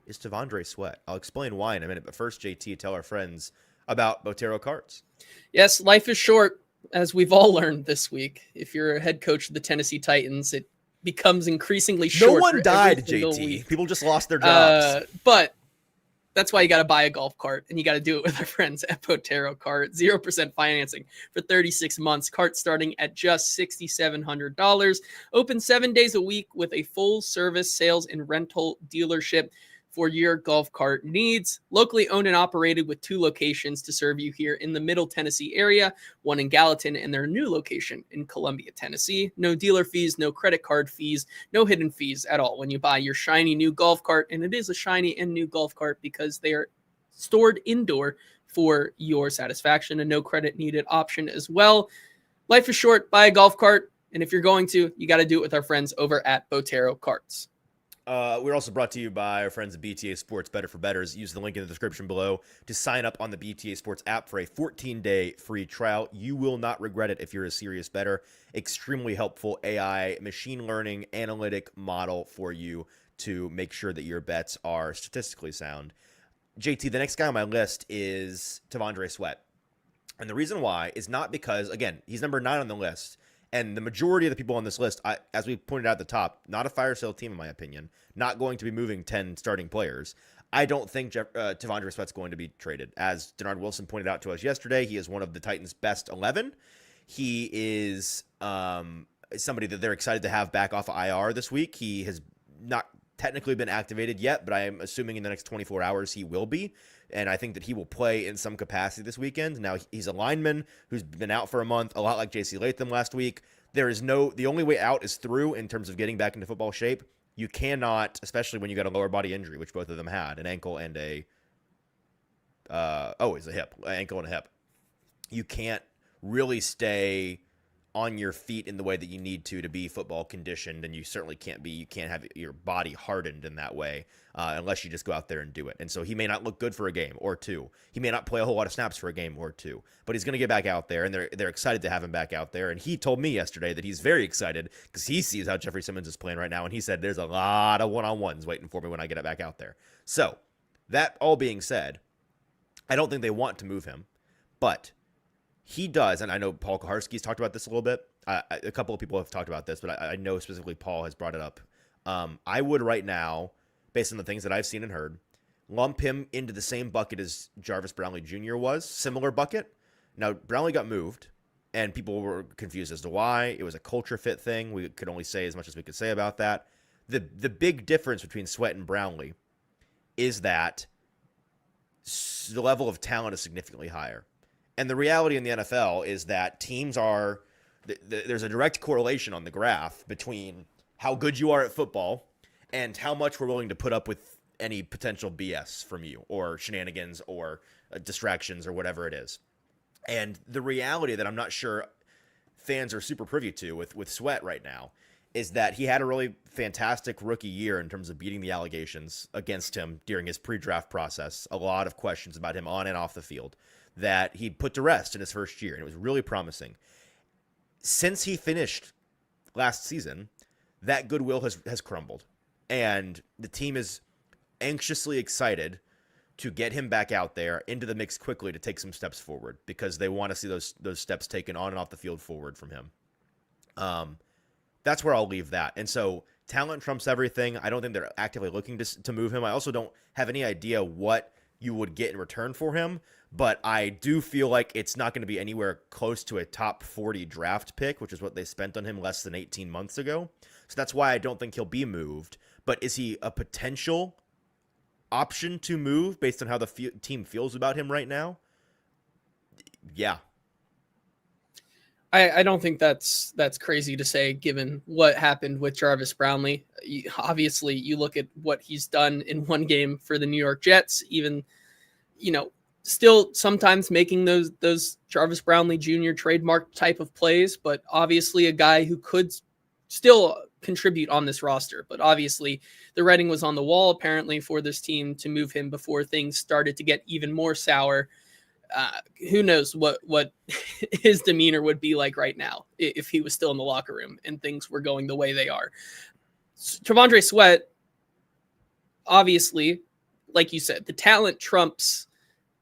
is T'Vondre Sweat. I'll explain why in a minute. But first, JT, tell our friends about Botero Carts. Yes, life is short, as we've all learned this week. If you're a head coach of the Tennessee Titans, it becomes increasingly short. No one died, JT. Week. People just lost their jobs. But that's why you got to buy a golf cart, and you got to do it with our friends at Botero Cart. 0% financing for 36 months. Cart starting at just $6,700. Open 7 days a week with a full service sales and rental dealership for your golf cart needs. Locally owned and operated with 2 locations to serve you here in the Middle Tennessee area, one in Gallatin and their new location in Columbia, Tennessee. No dealer fees, no credit card fees, no hidden fees at all when you buy your shiny new golf cart. And it is a shiny and new golf cart because they are stored indoor for your satisfaction, and no credit needed option as well. Life is short. Buy a golf cart. And if you're going to, you got to do it with our friends over at Botero Carts. We're also brought to you by our friends at BTA Sports, Better for Betters. Use the link in the description below to sign up on the BTA Sports app for a 14-day free trial. You will not regret it if you're a serious bettor. Extremely helpful AI, machine learning, analytic model for you to make sure that your bets are statistically sound. JT, the next guy on my list is T'Vondre Sweat. And the reason why is not because, again, he's number 9 on the list. And the majority of the people on this list, as we pointed out at the top, not a fire sale team, in my opinion, not going to be moving 10 starting players. I don't think T'Vondre Sweat's going to be traded. As Denard Wilson pointed out to us yesterday, he is one of the Titans' best 11. He is somebody that they're excited to have back off of IR this week. He has not technically been activated yet, but I am assuming in the next 24 hours he will be. And I think that he will play in some capacity this weekend. Now, he's a lineman who's been out for a month, a lot like J.C. Latham last week. The only way out is through in terms of getting back into football shape. You cannot, especially when you got a lower body injury, which both of them had, an ankle and it's a hip, an ankle and a hip. You can't really stay on your feet in the way that you need to be football conditioned, and you certainly you can't have your body hardened in that way unless you just go out there and do it. And so he may not look good for a game or 2. He may not play a whole lot of snaps for a game or 2, but he's going to get back out there, and they're excited to have him back out there. And he told me yesterday that he's very excited because he sees how Jeffrey Simmons is playing right now, and he said there's a lot of one-on-ones waiting for me when I get it back out there. So that all being said, I don't think they want to move him, but he does, and I know Paul Kaharski's talked about this a little bit. A couple of people have talked about this, but I know specifically Paul has brought it up. I would right now, based on the things that I've seen and heard, lump him into the same bucket as Jarvis Brownlee Jr. was, similar bucket. Now, Brownlee got moved, and people were confused as to why. It was a culture fit thing. We could only say as much as we could say about that. The big difference between Sweat and Brownlee is that the level of talent is significantly higher. And the reality in the NFL is that teams are there's a direct correlation on the graph between how good you are at football and how much we're willing to put up with any potential BS from you or shenanigans or distractions or whatever it is. And the reality that I'm not sure fans are super privy to with Sweat right now is that he had a really fantastic rookie year in terms of beating the allegations against him during his pre-draft process. A lot of questions about him on and off the field that he put to rest in his first year, and it was really promising. Since he finished last season, that goodwill has crumbled, and the team is anxiously excited to get him back out there into the mix quickly to take some steps forward because they want to see those steps taken on and off the field forward from him. That's where I'll leave that. And so talent trumps everything. I don't think they're actively looking to move him. I also don't have any idea what you would get in return for him, but I do feel like it's not going to be anywhere close to a top 40 draft pick, which is what they spent on him less than 18 months ago. So that's why I don't think he'll be moved. But is he a potential option to move based on how the team feels about him right now? Yeah. I don't think that's crazy to say given what happened with Jarvis Brownlee. Obviously, you look at what he's done in one game for the New York Jets, even, still sometimes making those Jarvis Brownlee Jr. trademark type of plays, but obviously a guy who could still contribute on this roster. But obviously the writing was on the wall apparently for this team to move him before things started to get even more sour. Who knows what his demeanor would be like right now if he was still in the locker room and things were going the way they are. T'Vondre Sweat, obviously, like you said, the talent trumps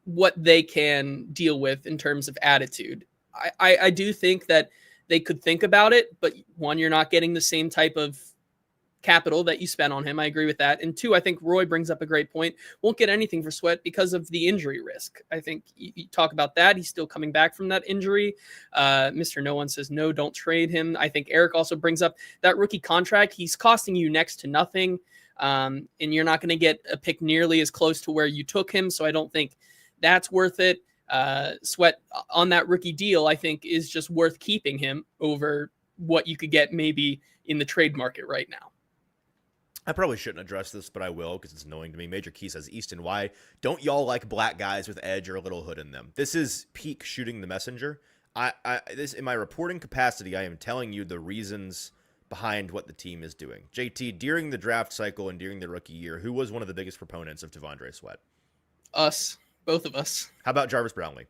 what they can deal with in terms of attitude. I do think that they could think about it, but one, you're not getting the same type of capital that you spent on him. I agree with that. And two, I think Roy brings up a great point. Won't get anything for Sweat because of the injury risk. I think you talk about that. He's still coming back from that injury. Mr. No One says, no, don't trade him. I think Eric also brings up that rookie contract. He's costing you next to nothing. And you're not going to get a pick nearly as close to where you took him. So I don't think that's worth it. Sweat on that rookie deal, I think, is just worth keeping him over what you could get maybe in the trade market right now. I probably shouldn't address this, but I will because it's annoying to me. Major Key says, Easton, why don't y'all like black guys with edge or a little hood in them? This is peak shooting the messenger. This in my reporting capacity, I am telling you the reasons behind what the team is doing. JT, during the draft cycle and during the rookie year, who was one of the biggest proponents of T'Vondre Sweat? Us. Both of us. How about Jarvis Brownlee?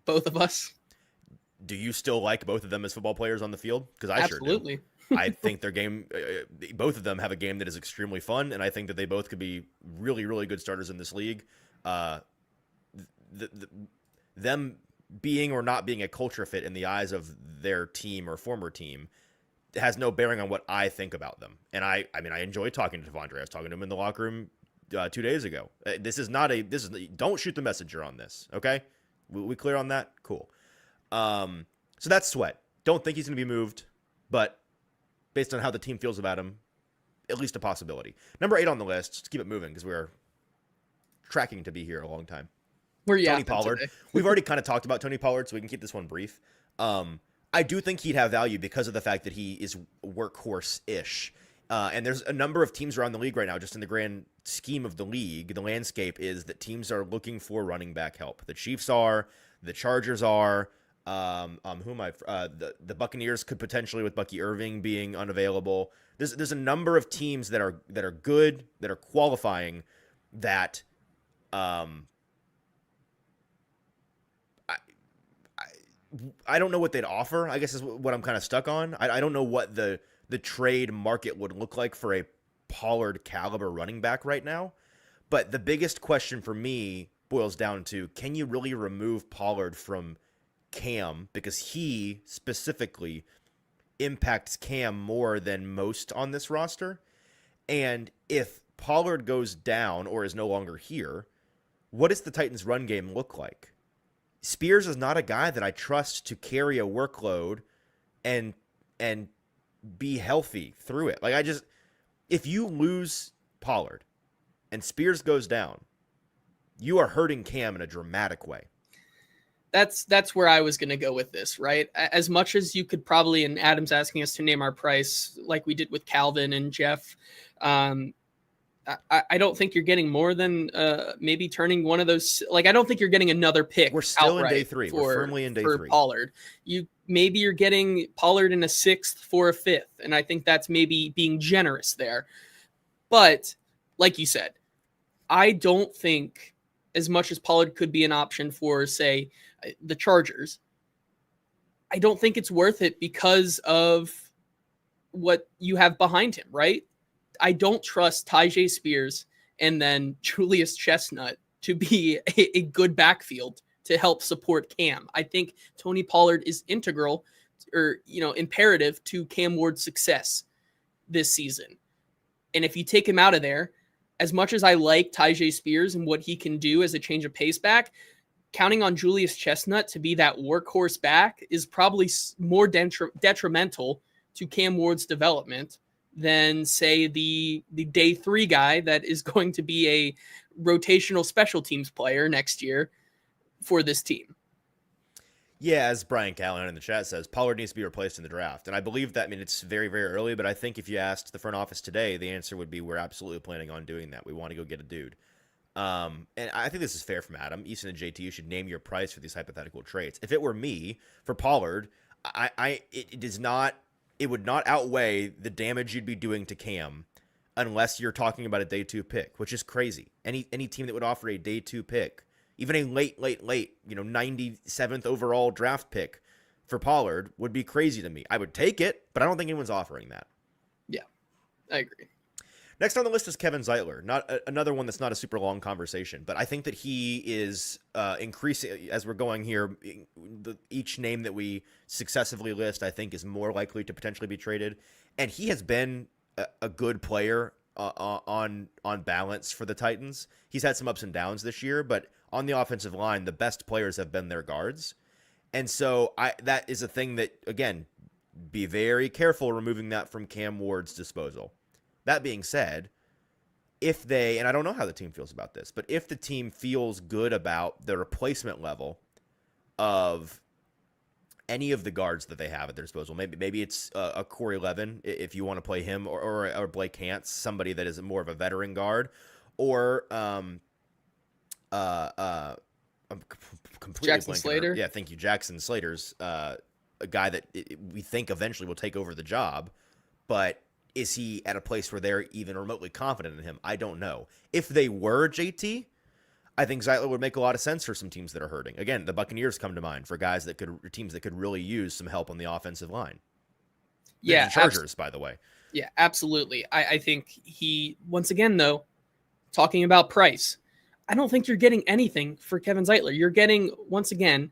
Both of us. Do you still like both of them as football players on the field? Because I Absolutely. Sure do. I think their game, both of them have a game that is extremely fun, and I think that they both could be really, really good starters in this league. Them being or not being a culture fit in the eyes of their team or former team has no bearing on what I think about them. And I enjoy talking to T'Vondre. I was talking to him in the locker room 2 days ago. Don't shoot the messenger on this. Okay. We clear on that? Cool. So that's Sweat. Don't think he's going to be moved, but based on how the team feels about him, at least a possibility. Number 8 on the list. Let's keep it moving because we're tracking to be here a long time. Tony Pollard. Today. We've already kind of talked about Tony Pollard, so we can keep this one brief. I do think he'd have value because of the fact that he is workhorse-ish. And there's a number of teams around the league right now, just in the grand scheme of the league. The landscape is that teams are looking for running back help. The Chiefs are, the Chargers are. The Buccaneers could potentially, with Bucky Irving being unavailable. There's a number of teams that are good, that are qualifying, that I don't know what they'd offer, I guess is what I'm kind of stuck on. I don't know what the trade market would look like for a Pollard caliber running back right now. But the biggest question for me boils down to, can you really remove Pollard from Cam? Because he specifically impacts Cam more than most on this roster. And if Pollard goes down or is no longer here, what does the Titans' run game look like? Spears is not a guy that I trust to carry a workload and be healthy through it. Like, if you lose Pollard and Spears goes down, you are hurting Cam in a dramatic way. That's where I was going to go with this, right? As much as you could probably, and Adam's asking us to name our price like we did with Calvin and Jeff. I don't think you're getting more than maybe turning one of those. Like, I don't think you're getting another pick. We're still in day 3. We're firmly in day 3. Pollard. Maybe you're getting Pollard in a 6th for a 5th. And I think that's maybe being generous there. But like you said, I don't think, as much as Pollard could be an option for, say, the Chargers, I don't think it's worth it because of what you have behind him, right? I don't trust Tyjae Spears and then Julius Chestnut to be a good backfield to help support Cam. I think Tony Pollard is integral or, imperative to Cam Ward's success this season. And if you take him out of there, as much as I like Tyjae Spears and what he can do as a change of pace back, counting on Julius Chestnut to be that workhorse back is probably more detrimental to Cam Ward's development than, say, the day 3 guy that is going to be a rotational special teams player next year for this team. Yeah, as Brian Callahan in the chat says, Pollard needs to be replaced in the draft. And I believe that, it's very, very early, but I think if you asked the front office today, the answer would be we're absolutely planning on doing that. We want to go get a dude. And I think this is fair from Adam. Easton and JT, you should name your price for these hypothetical traits. If it were me, for Pollard, it would not outweigh the damage you'd be doing to Cam unless you're talking about a day 2 pick, which is crazy. Any team that would offer a day 2 pick, even a late, 97th overall draft pick for Pollard would be crazy to me. I would take it, but I don't think anyone's offering that. Yeah, I agree. Next on the list is Kevin Zeitler. Not another one that's not a super long conversation, but I think that he is increasing as we're going here. Each name that we successively list, I think, is more likely to potentially be traded, and he has been a good player on balance for the Titans. He's had some ups and downs this year, but on the offensive line, the best players have been their guards, and so that is a thing that, again, be very careful removing that from Cam Ward's disposal. That being said, if they, and I don't know how the team feels about this, but if the team feels good about the replacement level of any of the guards that they have at their disposal, maybe it's a Corey Levin, if you want to play him, or Blake Hance, somebody that is more of a veteran guard, or I'm completely Jackson blanking. Slater. Yeah, thank you. Jackson Slater's a guy that we think eventually will take over the job, but is he at a place where they're even remotely confident in him? I don't know. If they were, JT, I think Zeitler would make a lot of sense for some teams that are hurting. Again, the Buccaneers come to mind for teams that could really use some help on the offensive line. Yeah, the Chargers, by the way. Yeah, absolutely. I think once again, though, talking about price, I don't think you're getting anything for Kevin Zeitler. You're getting, once again,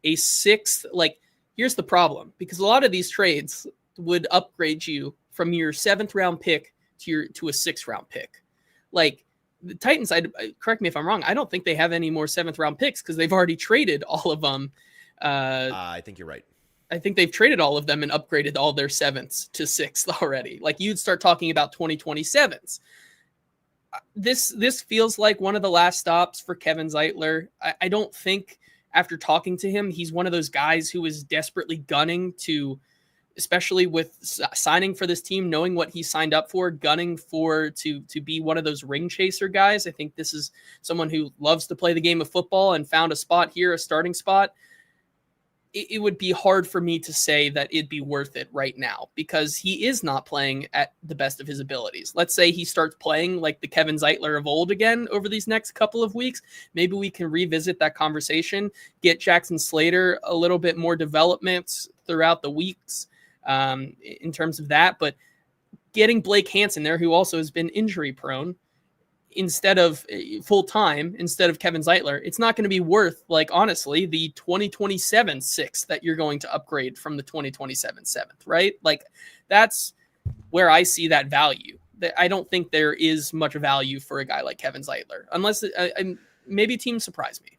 a 6th. Like, here's the problem, because a lot of these trades would upgrade you from your 7th round pick to a 6th round pick. Like, the Titans, correct me if I'm wrong, I don't think they have any more 7th round picks because they've already traded all of them. I think you're right. I think they've traded all of them and upgraded all their 7ths to 6th already. Like, you'd start talking about 2027s. This feels like one of the last stops for Kevin Zeitler. I don't think, after talking to him, he's one of those guys who is desperately gunning to, especially with signing for this team, knowing what he signed up for, gunning to be one of those ring chaser guys. I think this is someone who loves to play the game of football and found a spot here, a starting spot. It would be hard for me to say that it'd be worth it right now because he is not playing at the best of his abilities. Let's say he starts playing like the Kevin Zeitler of old again over these next couple of weeks. Maybe we can revisit that conversation, get Jackson Slater a little bit more development throughout the weeks in terms of that. But getting Blake Hansen there, who also has been injury prone, instead of full time, instead of Kevin Zeitler, it's not going to be worth, like, honestly, the 2027 6th that you're going to upgrade from the 2027 7th, right? Like, that's where I see that value. I don't think there is much value for a guy like Kevin Zeitler, unless maybe teams surprise me.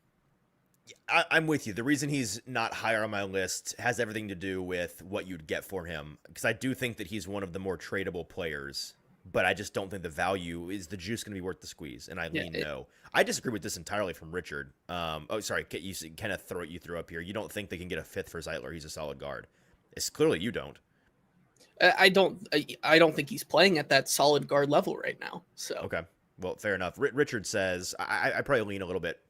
I'm with you. The reason he's not higher on my list has everything to do with what you'd get for him, because I do think that he's one of the more tradable players, but I just don't think the value is the juice going to be worth the squeeze, and I lean no. I disagree with this entirely from Richard. Sorry, Kenneth, you threw up here. You don't think they can get a fifth for Zeitler? He's a solid guard. It's clearly you don't. I don't think he's playing at that solid guard level right now. So okay, well, fair enough. Richard says I probably lean a little bit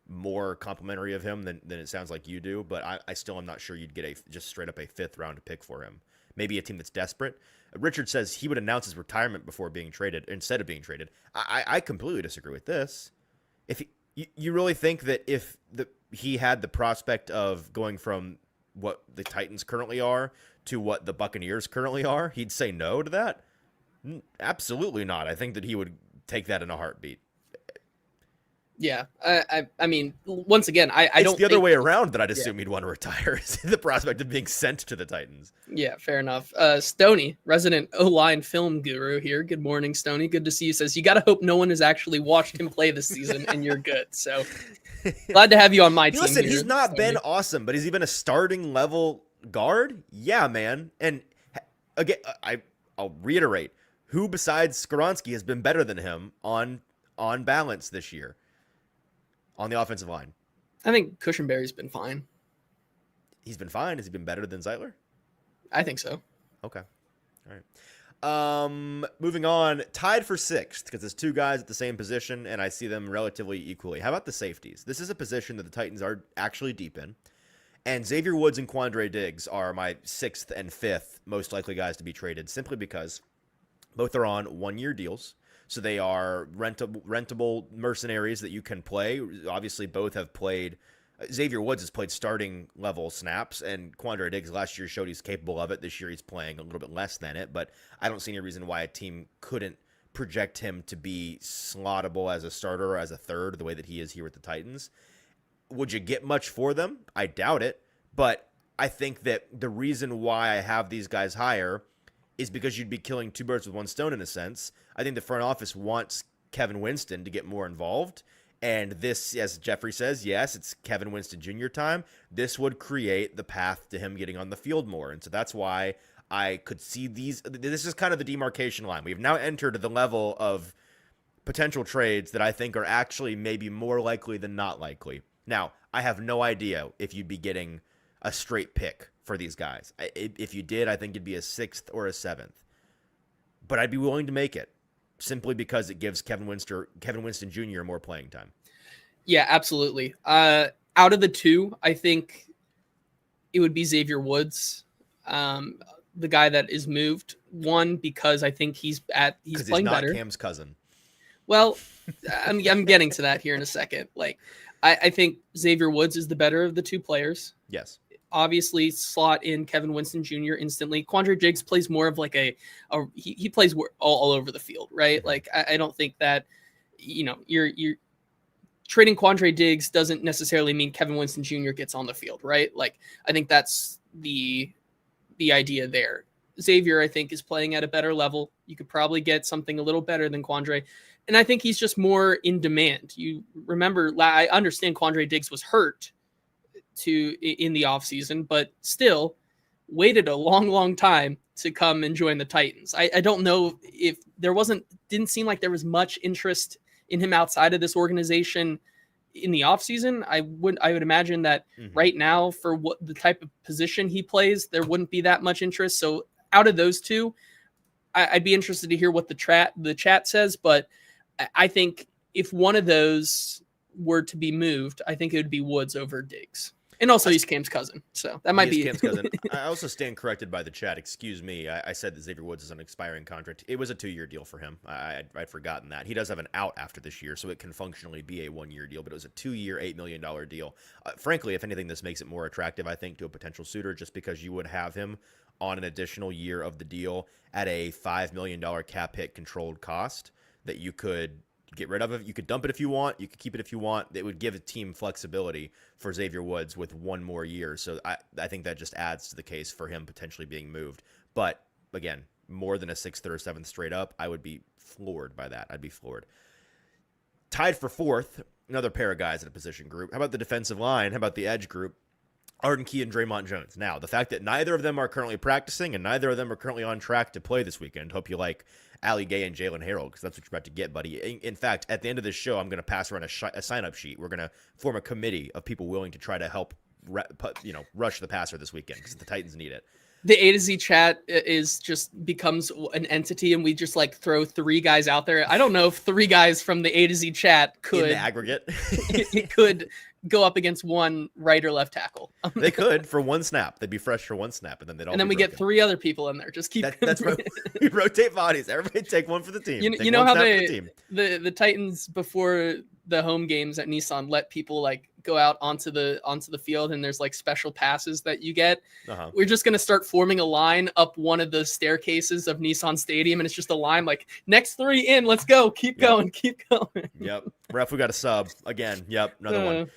more complimentary of him than it sounds like you do, but I still am not sure you'd get just straight up a fifth round pick for him. Maybe a team that's desperate. Richard says he would announce his retirement before being traded instead of being traded. I completely disagree with this. If you really think that if he had the prospect of going from what the Titans currently are to what the Buccaneers currently are, he'd say no to that? Absolutely not. I think that he would take that in a heartbeat. Yeah, I mean, once again, I it's don't. The other way around that I'd assume he'd want to retire is the prospect of being sent to the Titans. Yeah, fair enough. Stoney, resident O-line film guru here. Good morning, Stoney. Good to see you. Says you got to hope no one has actually watched him play this season, and you're good. So glad to have you on my team. Listen, here, he's not Stoney. been awesome, but he's even a starting level guard. Yeah, man. And again, I'll reiterate: who besides Skoronski has been better than him on balance this year? On the offensive line, I think Cushenberry's been fine. He's been fine. Has he been better than Zeitler? I think so. Okay. All right. Moving on, tied for sixth because there's two guys at the same position, and I see them relatively equally. How about the safeties? This is a position that the Titans are actually deep in, and Xavier Woods and Quandre Diggs are my sixth and fifth most likely guys to be traded, simply because both are on one-year deals. So they are rentable mercenaries that you can play. Obviously, both have played. Xavier Woods has played starting level snaps, and Quandre Diggs last year showed he's capable of it. This year he's playing a little bit less than it, but I don't see any reason why a team couldn't project him to be slottable as a starter or as a third the way that he is here with the Titans. Would you get much for them? I doubt it, but I think that the reason why I have these guys higher is because you'd be killing two birds with one stone in a sense. I think the front office wants Kevin Winston to get more involved. And this, as Jeffrey says, yes, it's Kevin Winston Jr. time. This would create the path to him getting on the field more. And so that's why I could see these. This is kind of the demarcation line. We've now entered the level of potential trades that I think are actually maybe more likely than not likely. Now, I have no idea if you'd be getting a straight pick for these guys. If you did, I think it'd be a sixth or a seventh. But I'd be willing to make it simply because it gives Kevin Winston Jr. more playing time. Yeah, absolutely. Out of the two, I think it would be Xavier Woods, the guy that is moved. One, because I think he's playing better. He's not Cam's cousin. Well, I'm getting to that here in a second. Like, I think Xavier Woods is the better of the two players. Yes. Obviously, slot in Kevin Winston Jr. instantly. Quandre Diggs plays more of like he plays all over the field, right? Mm-hmm. Like I don't think that you're trading Quandre Diggs doesn't necessarily mean Kevin Winston Jr. gets on the field, right? Like I think that's the idea there. Xavier, I think, is playing at a better level. You could probably get something a little better than Quandre. And I think he's just more in demand. You remember, I understand Quandre Diggs was hurt in the offseason, but still waited a long time to come and join the Titans. I don't know if didn't seem like there was much interest in him outside of this organization in the offseason. I would imagine that right now, for what the type of position he plays, there wouldn't be that much interest. So out of those two, I'd be interested to hear what the chat says, but I think if one of those were to be moved, I think it would be Woods over Diggs. And also, he's Cam's cousin, so that might be Cam's cousin. I also stand corrected by the chat. Excuse me. I said that Xavier Woods is an expiring contract. It was a 2-year deal for him. I'd forgotten that. He does have an out after this year, so it can functionally be a 1-year deal, but it was a 2-year, $8 million deal. Frankly, if anything, this makes it more attractive, I think, to a potential suitor, just because you would have him on an additional year of the deal at a $5 million cap hit controlled cost that you could get rid of it. You could dump it if you want. You could keep it if you want. It would give a team flexibility for Xavier Woods with one more year. So I think that just adds to the case for him potentially being moved. But again, more than a 6th or 7th straight up, I would be floored by that. I'd be floored. Tied for 4th, another pair of guys in a position group. How about the defensive line? How about the edge group? Arden Key and Draymond Jones. Now, the fact that neither of them are currently practicing and neither of them are currently on track to play this weekend. Hope you like Ali Gay and Jalen Harrell, because that's what you're about to get, buddy. In fact, at the end of this show, I'm going to pass around a sign-up sheet. We're going to form a committee of people willing to try to help rush the passer this weekend, because the Titans need it. The A to Z chat becomes an entity, and we just like throw 3 guys out there. I don't know if 3 guys from the A to Z chat could, in the aggregate, it could go up against one right or left tackle. They could for one snap. They'd be fresh for one snap, and then they'd all. And then we get 3 other people in there. Just keep. That's right. We rotate bodies. Everybody take one for the team. You know how the Titans before the home games at Nissan let people like go out onto the field, and there's like special passes that you get. We're just going to start forming a line up one of the staircases of Nissan Stadium, and it's just a line like next 3 in, let's go, keep going. Yep. Ref, we got a sub again. Yep. Another one.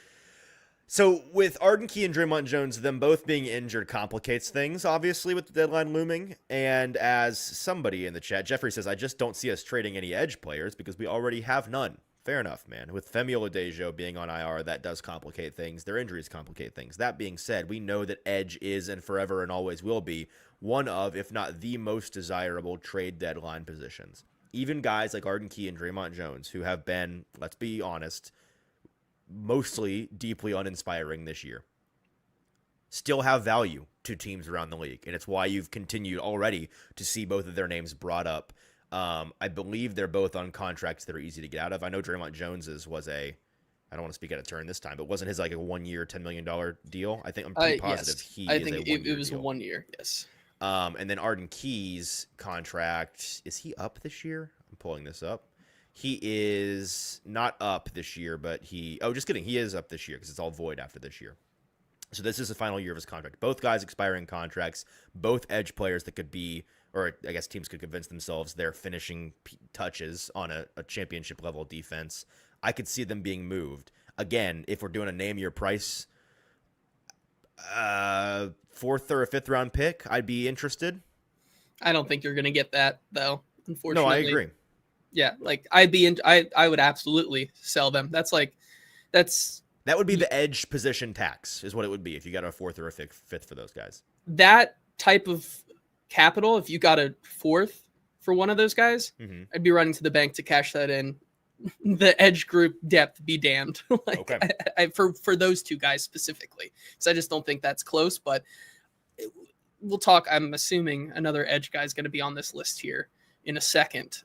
So with Arden Key and Draymond Jones, them both being injured complicates things, obviously, with the deadline looming. And as somebody in the chat, Jeffrey says, I just don't see us trading any edge players because we already have none. Fair enough, man. With Femi Oladejo being on IR, that does complicate things. Their injuries complicate things. That being said, we know that edge is and forever and always will be one of, if not the most desirable trade deadline positions. Even guys like Arden Key and Draymond Jones, who have been, let's be honest, mostly deeply uninspiring this year, still have value to teams around the league. And it's why you've continued already to see both of their names brought up. I believe they're both on contracts that are easy to get out of. I know Draymond Jones's was I don't want to speak out of turn this time, but wasn't his like a 1 year, $10 million deal? I think I'm pretty positive it was a 1 year. Yes. And then Arden Key's contract, is he up this year? I'm pulling this up. He is not up this year, but just kidding. He is up this year because it's all void after this year. So this is the final year of his contract. Both guys expiring contracts, both edge players that could be, or I guess teams could convince themselves they're finishing touches on a championship level defense. I could see them being moved. Again, if we're doing a name your price, 4th or a 5th round pick, I'd be interested. I don't think you're going to get that though, unfortunately. No, I agree. Yeah, like I would absolutely sell them. That would be the edge position tax is what it would be if you got a 4th or a 5th for those guys. That type of capital, if you got a 4th for one of those guys, I'd be running to the bank to cash that in. The edge group depth be damned. Okay. For those 2 guys specifically. So I just don't think that's close, but we'll talk. I'm assuming another edge guy is going to be on this list here in a second.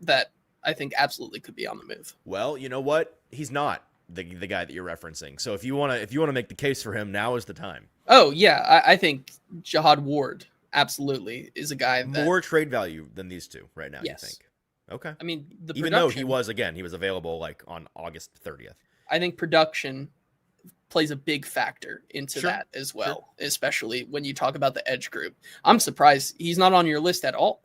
That I think absolutely could be on the move. Well, you know what? He's not the guy that you're referencing. So if you want to make the case for him, now is the time. Oh yeah, I think Jihad Ward absolutely is a guy that more trade value than these 2 right now. Yes. You think? Okay. I mean, even though he was available like on August 30th. I think production plays a big factor into that as well, especially when you talk about the edge group. I'm surprised he's not on your list at all.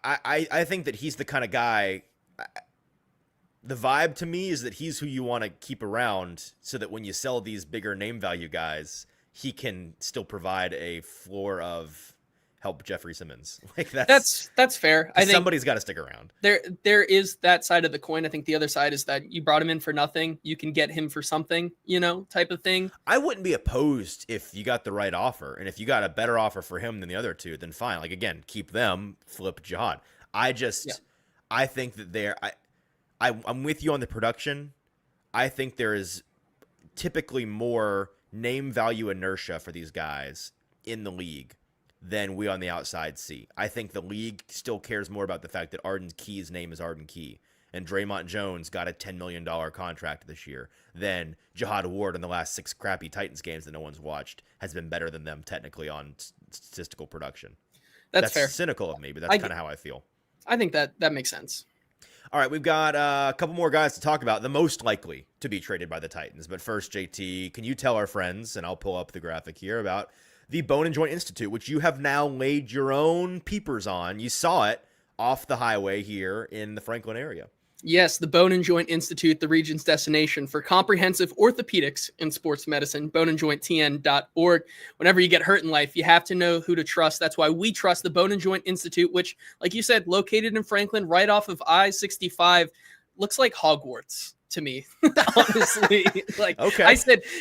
I think that he's the kind of guy. The vibe to me is that he's who you want to keep around so that when you sell these bigger name value guys, he can still provide a floor of help Jeffrey Simmons. Like that's fair. I think somebody's got to stick around. There is that side of the coin. I think the other side is that you brought him in for nothing. You can get him for something, type of thing. I wouldn't be opposed if you got the right offer. And if you got a better offer for him than the other 2, then fine. Like, again, keep them, flip Jihad. I think that I'm with you on the production. I think there is typically more name value inertia for these guys in the league than we on the outside see. I think the league still cares more about the fact that Arden Key's name is Arden Key and Draymond Jones got a $10 million contract this year than Jihad Ward in the last 6 crappy Titans games that no one's watched has been better than them technically on statistical production. That's fair. Cynical of me, but that's kind of how I feel. I think that makes sense. All right, we've got a couple more guys to talk about, the most likely to be traded by the Titans. But first, JT, can you tell our friends, and I'll pull up the graphic here, about the Bone and Joint Institute, which you have now laid your own peepers on. You saw it off the highway here in the Franklin area. Yes, the Bone and Joint Institute, the region's destination for comprehensive orthopedics and sports medicine, boneandjointtn.org. Whenever you get hurt in life, you have to know who to trust. That's why we trust the Bone and Joint Institute, which, like you said, located in Franklin, right off of I-65, looks like Hogwarts to me, honestly. Like, Okay.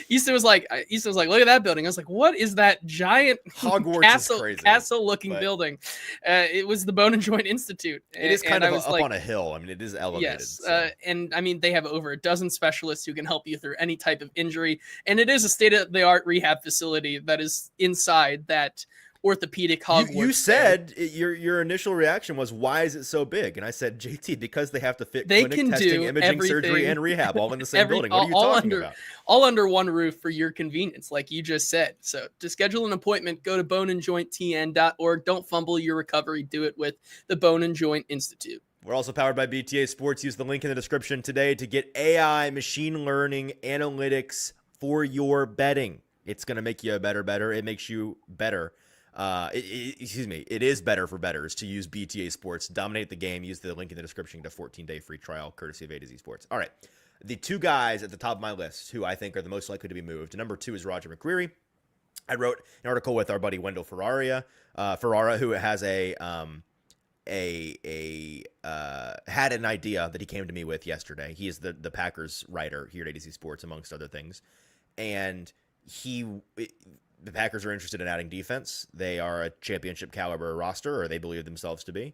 Easton was like, look at that building. I was like, what is that giant Hogwarts is crazy, castle-looking but building? It was the Bone and Joint Institute. it is kind and of up on a hill. I mean, it is elevated. Yes, so. and I mean, they have over a dozen specialists who can help you through any type of injury, and it is a state-of-the-art rehab facility that is inside that orthopedic Hogwarts. You said your initial reaction was, why is it so big? And I said, JT, because they have to fit clinic, testing, imaging, surgery, and rehab all in the same building. What are you talking about? All under one roof for your convenience, like you just said. So to schedule an appointment, go to boneandjointtn.org. Don't fumble your recovery. Do it with the Bone and Joint Institute. We're also powered by BTA Sports. Use the link in the description today to get AI, machine learning, analytics for your betting. It's going to make you a better. It makes you better. It is better for bettors to use BTA Sports. Dominate the game. Use the link in the description to 14-day free trial, courtesy of A to Z Sports. All right. The two guys at the top of my list who I think are the most likely to be moved. Number 2 is Roger McCreary. I wrote an article with our buddy Wendell Ferrara, who has had an idea that he came to me with yesterday. He is the Packers writer here at A to Z Sports, amongst other things. And the Packers are interested in adding defense. They are a championship caliber roster, or they believe themselves to be.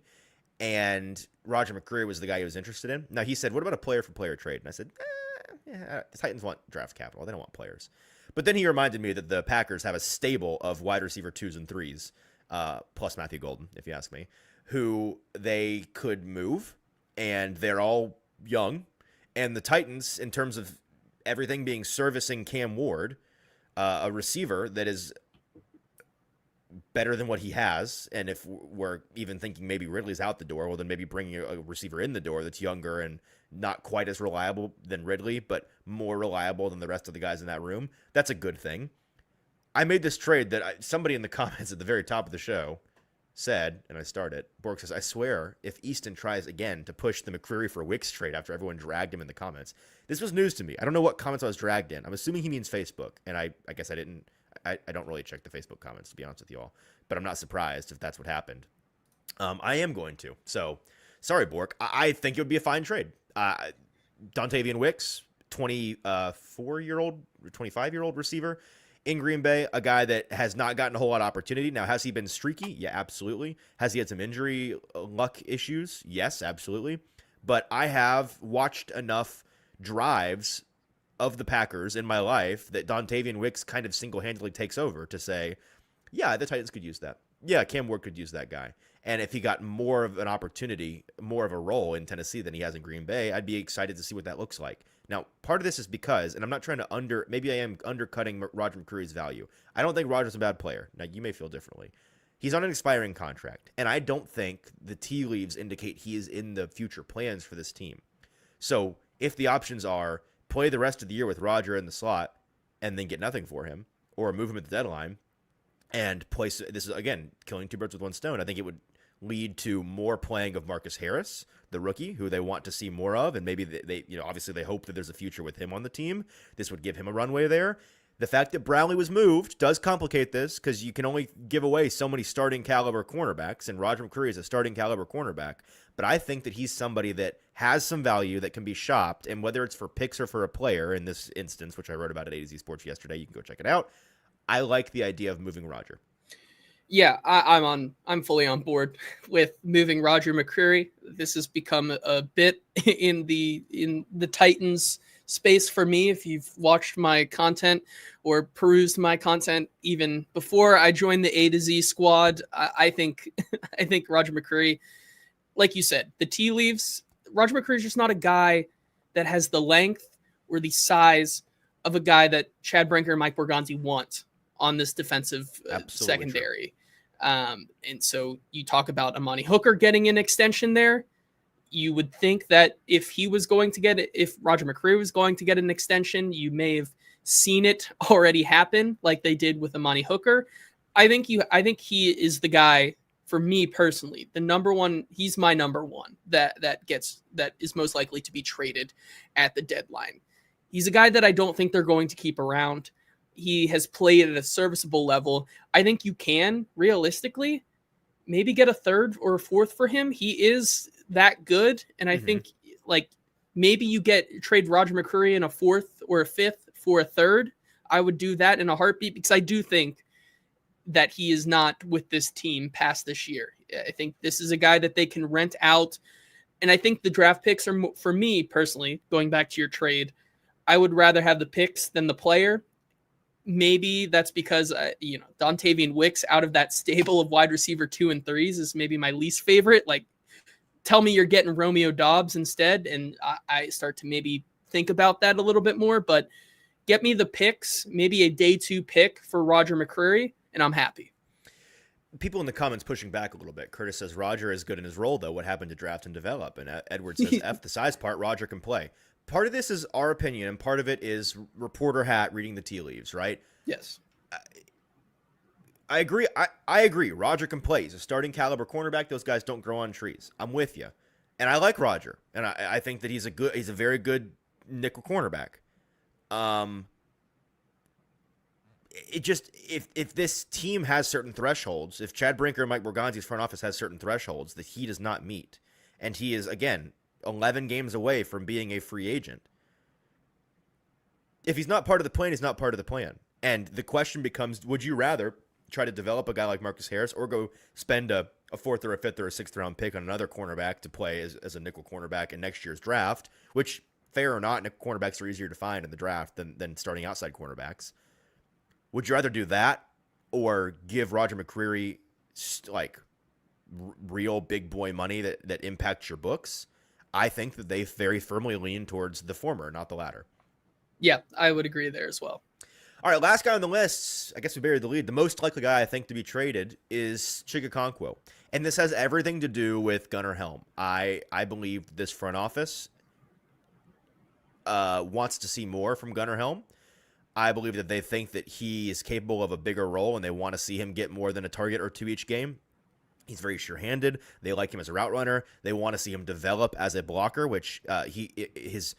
And Roger McCreary was the guy he was interested in. Now, he said, what about a player-for-player trade? And I said, the Titans want draft capital. They don't want players. But then he reminded me that the Packers have a stable of wide receiver 2s and 3s, plus Matthew Golden, if you ask me, who they could move, and they're all young. And the Titans, in terms of everything being servicing Cam Ward, a receiver that is better than what he has, and if we're even thinking maybe Ridley's out the door, well, then maybe bringing a receiver in the door that's younger and not quite as reliable than Ridley, but more reliable than the rest of the guys in that room, that's a good thing. I made this trade that somebody in the comments at the very top of the show said, and I start it, Bork says, I swear, if Easton tries again to push the McCreary for Wicks trade after everyone dragged him in the comments. This was news to me. I don't know what comments I was dragged in. I'm assuming he means Facebook, and I guess I don't really check the Facebook comments, to be honest with you all, but I'm not surprised if that's what happened. I am going to. So, sorry, Bork. I think it would be a fine trade. Dontavian Wicks, 24-year-old, 25-year-old receiver in Green Bay, a guy that has not gotten a whole lot of opportunity. Now, has he been streaky? Yeah, absolutely. Has he had some injury luck issues? Yes, absolutely. But I have watched enough drives of the Packers in my life that Dontavian Wicks kind of single-handedly takes over to say, yeah, the Titans could use that. Yeah, Cam Ward could use that guy. And if he got more of an opportunity, more of a role in Tennessee than he has in Green Bay, I'd be excited to see what that looks like. Now, part of this is because, and I'm not trying to maybe I am undercutting Roger McCreary's value. I don't think Roger's a bad player. Now, you may feel differently. He's on an expiring contract, and I don't think the tea leaves indicate he is in the future plans for this team. So if the options are play the rest of the year with Roger in the slot and then get nothing for him, or move him at the deadline and place, this is, again, killing two birds with one stone, I think it would lead to more playing of Marcus Harris, the rookie, who they want to see more of, and maybe they obviously they hope that there's a future with him on the team. This would give him a runway there. The fact that Brownlee was moved does complicate this because you can only give away so many starting caliber cornerbacks, and Roger McCreary is a starting caliber cornerback. But I think that he's somebody that has some value that can be shopped, and whether it's for picks or for a player in this instance, which I wrote about at A to Z Sports yesterday, you can go check it out. I like the idea of moving Roger. Yeah, I'm fully on board with moving Roger McCreary. This has become a bit in the Titans space for me. If you've watched my content or perused my content even before I joined the A to Z squad, I think Roger McCreary, like you said, the tea leaves, Roger McCreary is just not a guy that has the length or the size of a guy that Chad Brinker and Mike Borgonzi want on this defensive secondary. And so you talk about Amani Hooker getting an extension there. You would think that if Roger McCreary was going to get an extension, you may have seen it already happen like they did with Amani Hooker. I think he is the guy for me personally, the number one, he's my number one that is most likely to be traded at the deadline. He's a guy that I don't think they're going to keep around. He has played at a serviceable level. I think you can realistically maybe get a third or a fourth for him. He is that good. And I think like maybe you trade Roger McCreary in a fourth or a fifth for a third. I would do that in a heartbeat because I do think that he is not with this team past this year. I think this is a guy that they can rent out. And I think the draft picks are, for me personally, going back to your trade, I would rather have the picks than the player. Maybe that's because, Dontavian Wicks out of that stable of wide receiver 2 and 3s is maybe my least favorite. Like, tell me you're getting Romeo Doubs instead, and I start to maybe think about that a little bit more. But get me the picks, maybe a day 2 pick for Roger McCreary, and I'm happy. People in the comments pushing back a little bit. Curtis says, Roger is good in his role, though. What happened to draft and develop? And Edward says, F the size part, Roger can play. Part of this is our opinion, and part of it is reporter hat reading the tea leaves, right? Yes. I agree. I agree. Roger can play. He's a starting caliber cornerback. Those guys don't grow on trees. I'm with you. And I like Roger. And I think that he's a very good nickel cornerback. It just, if this team has certain thresholds, if Chad Brinker and Mike Borgonzi's front office has certain thresholds that he does not meet, and he is, again, 11 games away from being a free agent. If he's not part of the plan, he's not part of the plan. And the question becomes, would you rather try to develop a guy like Marcus Harris or go spend a fourth or a fifth or a sixth round pick on another cornerback to play as a nickel cornerback in next year's draft, which, fair or not, nickel cornerbacks are easier to find in the draft than starting outside cornerbacks. Would you rather do that or give Roger McCreary real big boy money that impacts your books? I think that they very firmly lean towards the former, not the latter. Yeah, I would agree there as well. All right, last guy on the list, I guess we buried the lead. The most likely guy I think to be traded is Chigakonkwo. And this has everything to do with Gunnar Helm. I believe this front office wants to see more from Gunnar Helm. I believe that they think that he is capable of a bigger role and they want to see him get more than a target or 2 each game. He's very sure-handed. They like him as a route runner. They want to see him develop as a blocker, which his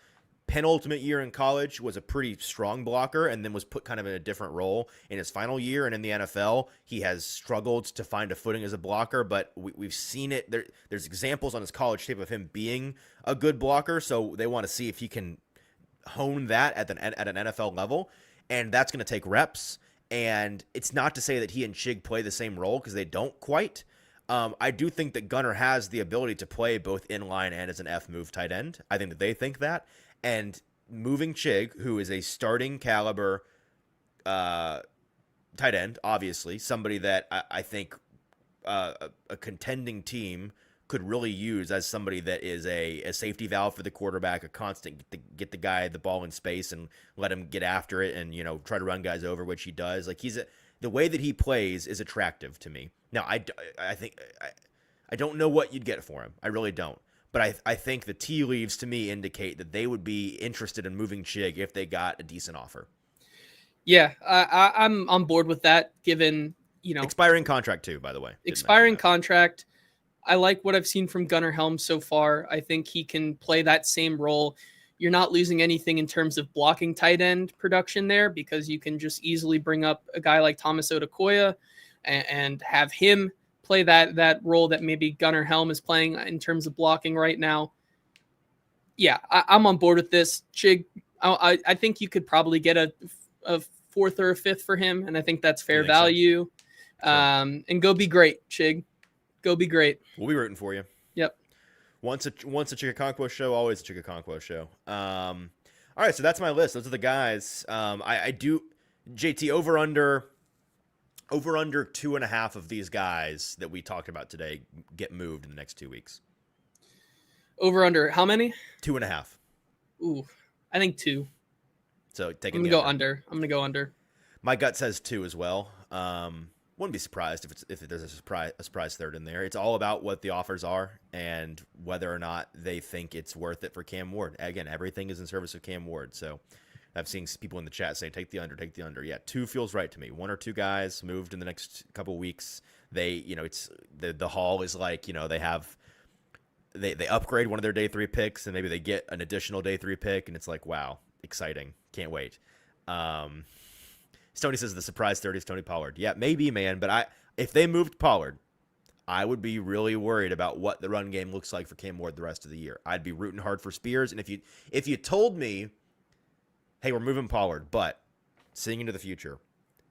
penultimate year in college was a pretty strong blocker and then was put kind of in a different role in his final year. And in the NFL, he has struggled to find a footing as a blocker, but we've seen it. There's examples on his college tape of him being a good blocker, so they want to see if he can hone that at an NFL level, and that's going to take reps. And it's not to say that he and Chig play the same role because they don't quite. I do think that Gunnar has the ability to play both in line and as an F move tight end. I think that they think that. And moving Chig, who is a starting caliber tight end, obviously, somebody that I think a contending team could really use as somebody that is a safety valve for the quarterback, a constant get the guy the ball in space and let him get after it and, try to run guys over, which he does. Like the way that he plays is attractive to me. Now, I think I don't know what you'd get for him. I really don't. But I think the tea leaves to me indicate that they would be interested in moving Chig if they got a decent offer. Yeah, I'm on board with that, given, expiring contract too, by the way. Expiring contract. I like what I've seen from Gunnar Helm so far. I think he can play that same role. You're not losing anything in terms of blocking tight end production there because you can just easily bring up a guy like Thomas Odukoya and have him play that role that maybe Gunnar Helm is playing in terms of blocking right now. Yeah, I'm on board with this. Chig, I think you could probably get a fourth or a fifth for him, and I think that's fair value. So? Sure. And go be great, Chig. Go be great. We'll be rooting for you. Yep. Once a Chigakonkwo show, always a Chigakonkwo show. All right, so that's my list. Those are the guys. I do, JT, over under 2.5 of these guys that we talked about today get moved in the next 2 weeks. Over under how many? 2.5. Ooh, I think 2. So I'm gonna go under. I'm gonna go under. My gut says 2 as well. Wouldn't be surprised if there's a surprise third in there. It's all about what the offers are and whether or not they think it's worth it for Cam Ward. Again, everything is in service of Cam Ward. So I've seen people in the chat say, take the under. Yeah, 2 feels right to me. 1 or 2 guys moved in the next couple weeks It's the Hall is like, they upgrade one of their day 3 picks and maybe they get an additional day 3 pick, and it's like, wow, exciting. Can't wait. Stoney says the surprise 30 is Tony Pollard. Yeah, maybe, man, but if they moved Pollard, I would be really worried about what the run game looks like for Cam Ward the rest of the year. I'd be rooting hard for Spears, and if you told me, hey, we're moving Pollard, but seeing into the future,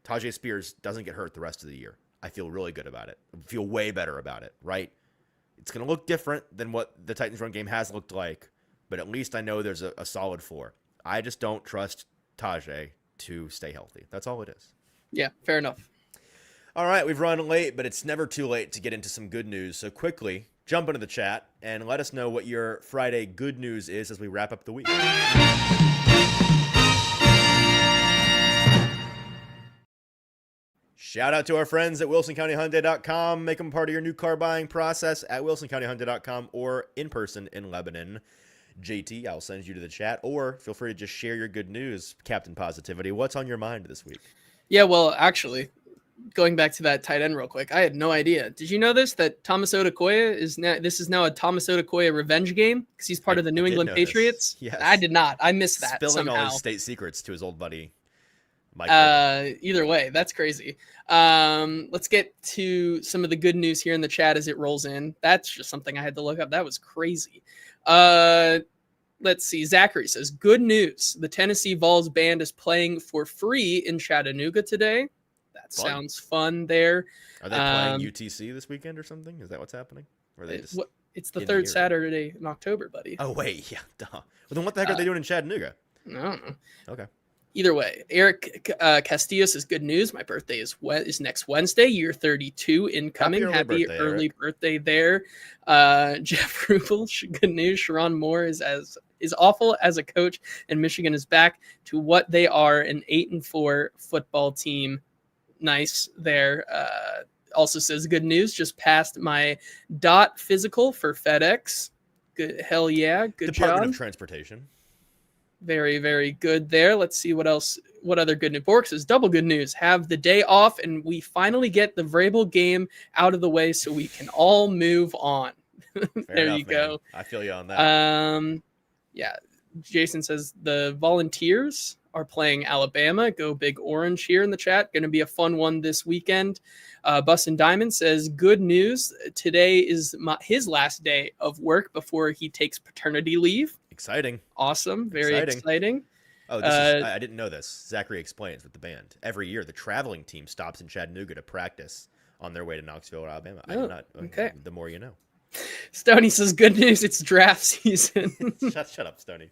Tajay Spears doesn't get hurt the rest of the year, I feel really good about it. I feel way better about it, right? It's going to look different than what the Titans run game has looked like, but at least I know there's a solid floor. I just don't trust Tajay to stay healthy. That's all it is. Yeah, fair enough. All right, we've run late, but it's never too late to get into some good news. So quickly, jump into the chat and let us know what your Friday good news is as we wrap up the week. Shout out to our friends at WilsonCountyHyundai.com. Make them part of your new car buying process at WilsonCountyHyundai.com or in person in Lebanon. JT, I'll send you to the chat, or feel free to just share your good news, Captain Positivity. What's on your mind this week? Yeah, well, actually, going back to that tight end real quick, I had no idea. Did you know that Thomas Odukoya is now a Thomas Odukoya revenge game because he's part of the New England Patriots? Yes. I did not. I missed that Spilling somehow. all his state secrets to his old buddy, Mike. Either way, that's crazy. Let's get to some of the good news here in the chat as it rolls in. That's just something I had to look up. That was crazy. Let's see. Zachary says, good news. The Tennessee Vols band is playing for free in Chattanooga today. That sounds fun there. Are they playing UTC this weekend or something? Is that what's happening? Or are they just it's the third Saturday in October, buddy. Oh, wait. Yeah. Duh. Well, then what the heck are they doing in Chattanooga? I don't know. Okay. Either way, Eric Castillo says, good news. My birthday is next Wednesday, year 32 incoming. Happy early birthday there. Jeff Rubel, good news. Sharon Moore is awful as a coach, and Michigan is back to what they are, an 8-4 football team. Nice there. Also says, good news. Just passed my DOT physical for FedEx. Good. Hell yeah. Good Department job. of Transportation. Very, very good there. Let's see what else. What other good news? Bork says, double good news. Have the day off, and we finally get the Vrabel game out of the way so we can all move on. There enough, you go. Man. I feel you on that. Yeah. Jason says the Volunteers are playing Alabama. Go Big Orange here in the chat. Going to be a fun one this weekend. Bus and Diamond says, good news. Today is his last day of work before he takes paternity leave. Exciting. Awesome. Very exciting. Oh, I didn't know this. Zachary explains with the band. Every year, the traveling team stops in Chattanooga to practice on their way to Knoxville or Alabama. I did not. Okay. The more you know. Stoney says, good news. It's draft season. Shut up, Stoney.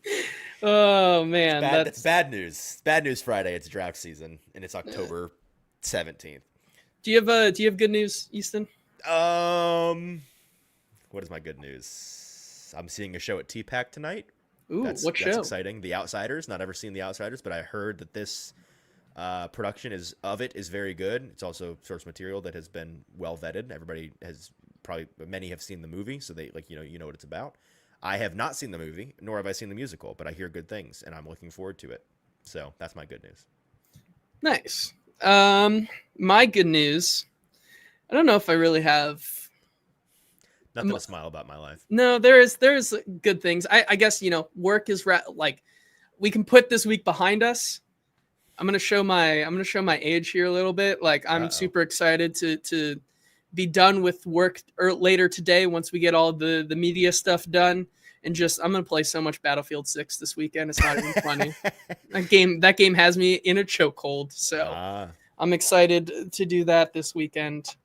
Oh, man. That's bad news. Bad news Friday. It's draft season, and it's October 17th. Do you have good news, Easton? What is my good news? I'm seeing a show at TPAC tonight. Ooh, what show? That's exciting. The Outsiders. Not ever seen The Outsiders, but I heard that this production is very good. It's also source material that has been well vetted. Everybody has many have seen the movie, so they you know what it's about. I have not seen the movie, nor have I seen the musical, but I hear good things, and I'm looking forward to it. So that's my good news. Nice. My good news. I don't know if I really have nothing to smile about my life. No, there's good things. I guess, work is we can put this week behind us. I'm gonna show my age here a little bit. Like, I'm super excited to be done with work later today once we get all the media stuff done. And I'm gonna play so much Battlefield 6 this weekend. It's not even funny. That game has me in a chokehold. So I'm excited to do that this weekend.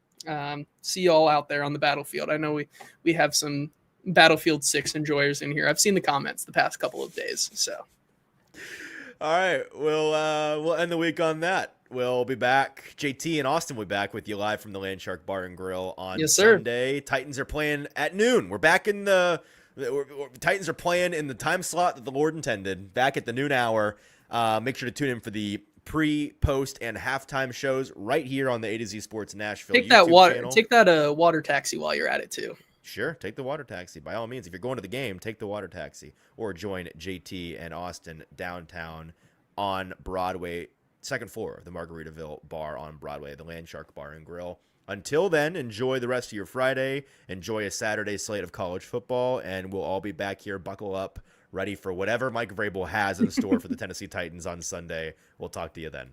See you all out there on the battlefield. I know we have some Battlefield 6 enjoyers in here. I've seen the comments the past couple of days. So, all right, we'll end the week on that. We'll be back. JT and Austin will be back with you live from the Landshark Bar and Grill on Sunday. Titans are playing at noon. We're back in Titans are playing in the time slot that the Lord intended. Back at the noon hour. Make sure to tune in for the pre, post, and halftime shows right here on the A to Z Sports Nashville YouTube channel. Take that water taxi while you're at it too. Sure, take the water taxi. By all means, if you're going to the game, take the water taxi. Or join JT and Austin downtown on Broadway, second floor of the Margaritaville Bar on Broadway, the Landshark Bar and Grill. Until then, enjoy the rest of your Friday. Enjoy a Saturday slate of college football, and we'll all be back here. Buckle up, ready for whatever Mike Vrabel has in store for the Tennessee Titans on Sunday. We'll talk to you then.